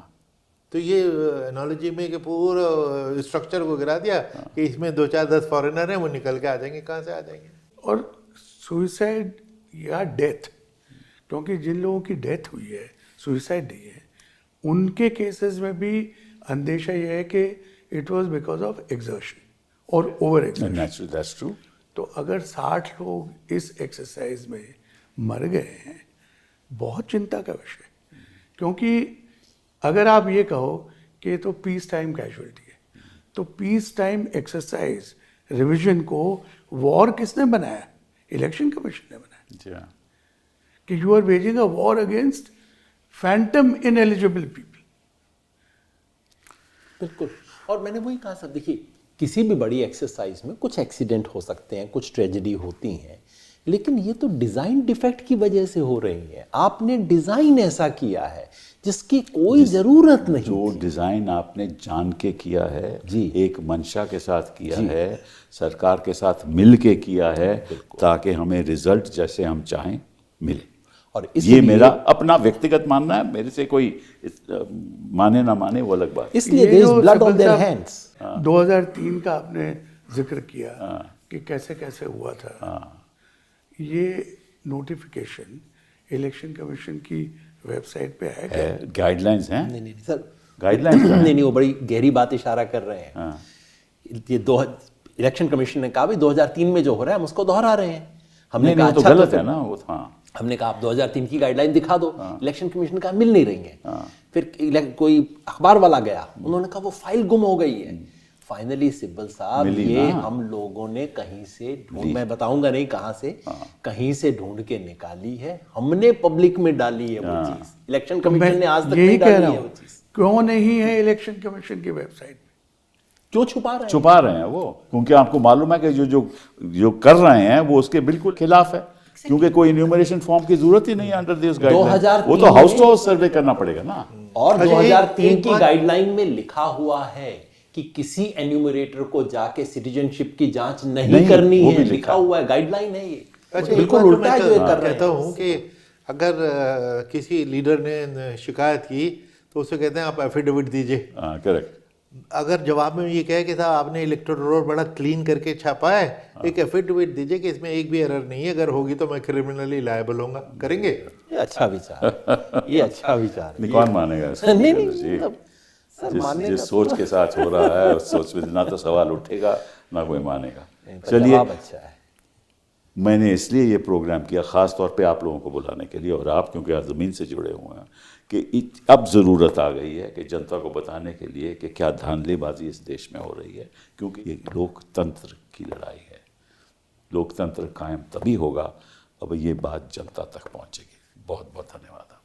तो ये एनालॉजी में कि पूरा स्ट्रक्चर को गिरा दिया कि इसमें 2-4-10 फॉरेनर हैं, वो निकल के आ जाएंगे, कहाँ से आ जाएंगे? और सुइसाइड या डेथ, क्योंकि जिन लोगों की डेथ हुई है, सुइसाइड नहीं है, उनके केसेस में भी अंदेशा यह है कि it was because of exertion और over exertion. Natural, that's true. तो अगर 60 लोग इस एक्सरसाइज में मर गए हैं, बहुत चिंता का विषय है। क्योंकि अगर आप ये कहो कि ये तो पीस टाइम कैजुअलिटी है, तो पीस टाइम एक्सरसाइज रिवीजन को वॉर किसने बनाया? इलेक्शन कमीशन ने बनाया जी हाँ। कि you are waging a war against phantom ineligible people. बिल्कुल। और मैंने वही कहा सर, देखिए किसी भी बड़ी एक्सरसाइज में कुछ एक्सीडेंट हो सकते हैं, कुछ ट्रेजेडी होती हैं, लेकिन ये तो डिज़ाइन डिफेक्ट की वजह से हो रही है। आपने डिज़ाइन ऐसा किया है जिसकी कोई ज़रूरत नहीं। जो डिज़ाइन आपने जान के किया है जी, एक मंशा के साथ किया है, सरकार के साथ मिल के किया है, ताकि हमें रिजल्ट जैसे हम चाहें मिले। और ये मेरा अपना व्यक्तिगत मानना है, मेरे से कोई माने ना माने वो अलग बात। इसलिए there is blood on their hands। 2003 का आपने जिक्र किया कि कैसे कैसे हुआ था, ये नोटिफिकेशन इलेक्शन कमीशन की वेबसाइट पे है। गाइडलाइंस हैं? नहीं सर, गाइडलाइंस नहीं, वो बड़ी गहरी बात इशारा कर रहे हैं। ये इलेक्शन कमीशन ने कहा भाई 2003 में जो हो रहा है हम उसको दोहरा रहे हैं। हमने कहा तो अच्छा, गलत है ना वो। हाँ, हमने कहा आप 2003 की गाइडलाइन दिखा दो। इलेक्शन कमीशन का मिल नहीं रही है। फिर कोई अखबार वाला गया, उन्होंने कहा वो फाइल गुम हो गई है। फाइनली सिब्बल साहब ये हम लोगों ने कहीं से ढूंढ, मैं बताऊंगा नहीं कहां से, कहीं से ढूंढ के निकाली है, हमने पब्लिक में डाली है वो चीज। इलेक्शन कमीशन ने आज तक नहीं डाली है वो चीज। क्यों नहीं है इलेक्शन कमीशन की वेबसाइट? क्यों छुपा रहे हैं? छुपा रहे हैं वो, क्योंकि आपको मालूम है कि जो कर रहे हैं वो उसके बिल्कुल खिलाफ है। क्योंकि कोई इन्यूमरेशन फॉर्म की जरूरत ही नहीं है अंडर दिस गाइडलाइन। वो तो हाउस टू हाउस सर्वे करना पड़ेगा ना। और 2003 की गाइडलाइन में लिखा हुआ है कि किसी एन्यूमरेटर को जाके सिटीजनशिप की जांच नहीं करनी है, लिखा हुआ है, गाइडलाइन है ये। अच्छा, बिल्कुल उल्टा है जो ये कर रहे कहता हैं। हूँ कि अगर किसी लीडर ने शिकायत की तो उसे कहते हैं आप एफिडेविट दीजिए। करेक्ट। अगर जवाब में ये कहे कि साहब आपने इलेक्टोरल रोल बड़ा क्लीन करके छापा है, एक एफिडेविट दीजिए कि इसमें एक भी एरर नहीं है, अगर होगी तो मैं क्रिमिनली लायबल होऊंगा। करेंगे? ये अच्छा विचार, ये अच्छा विचार। कौन मानेगा इसको? नहीं, जी। मतलब सर जिस सोच के साथ हो रहा है उस सोच में ना तो सवाल उठेगा ना कोई मानेगा। चलिए, अच्छा है। मैंने इसलिए ये प्रोग्राम किया ख़ास तौर पे आप लोगों को बुलाने के लिए, और आप क्योंकि आप ज़मीन से जुड़े हुए हैं, कि अब ज़रूरत आ गई है कि जनता को बताने के लिए कि क्या धांधलीबाजी इस देश में हो रही है। क्योंकि ये लोकतंत्र की लड़ाई है। लोकतंत्र कायम तभी होगा अब ये बात जनता तक पहुंचेगी। बहुत बहुत धन्यवाद।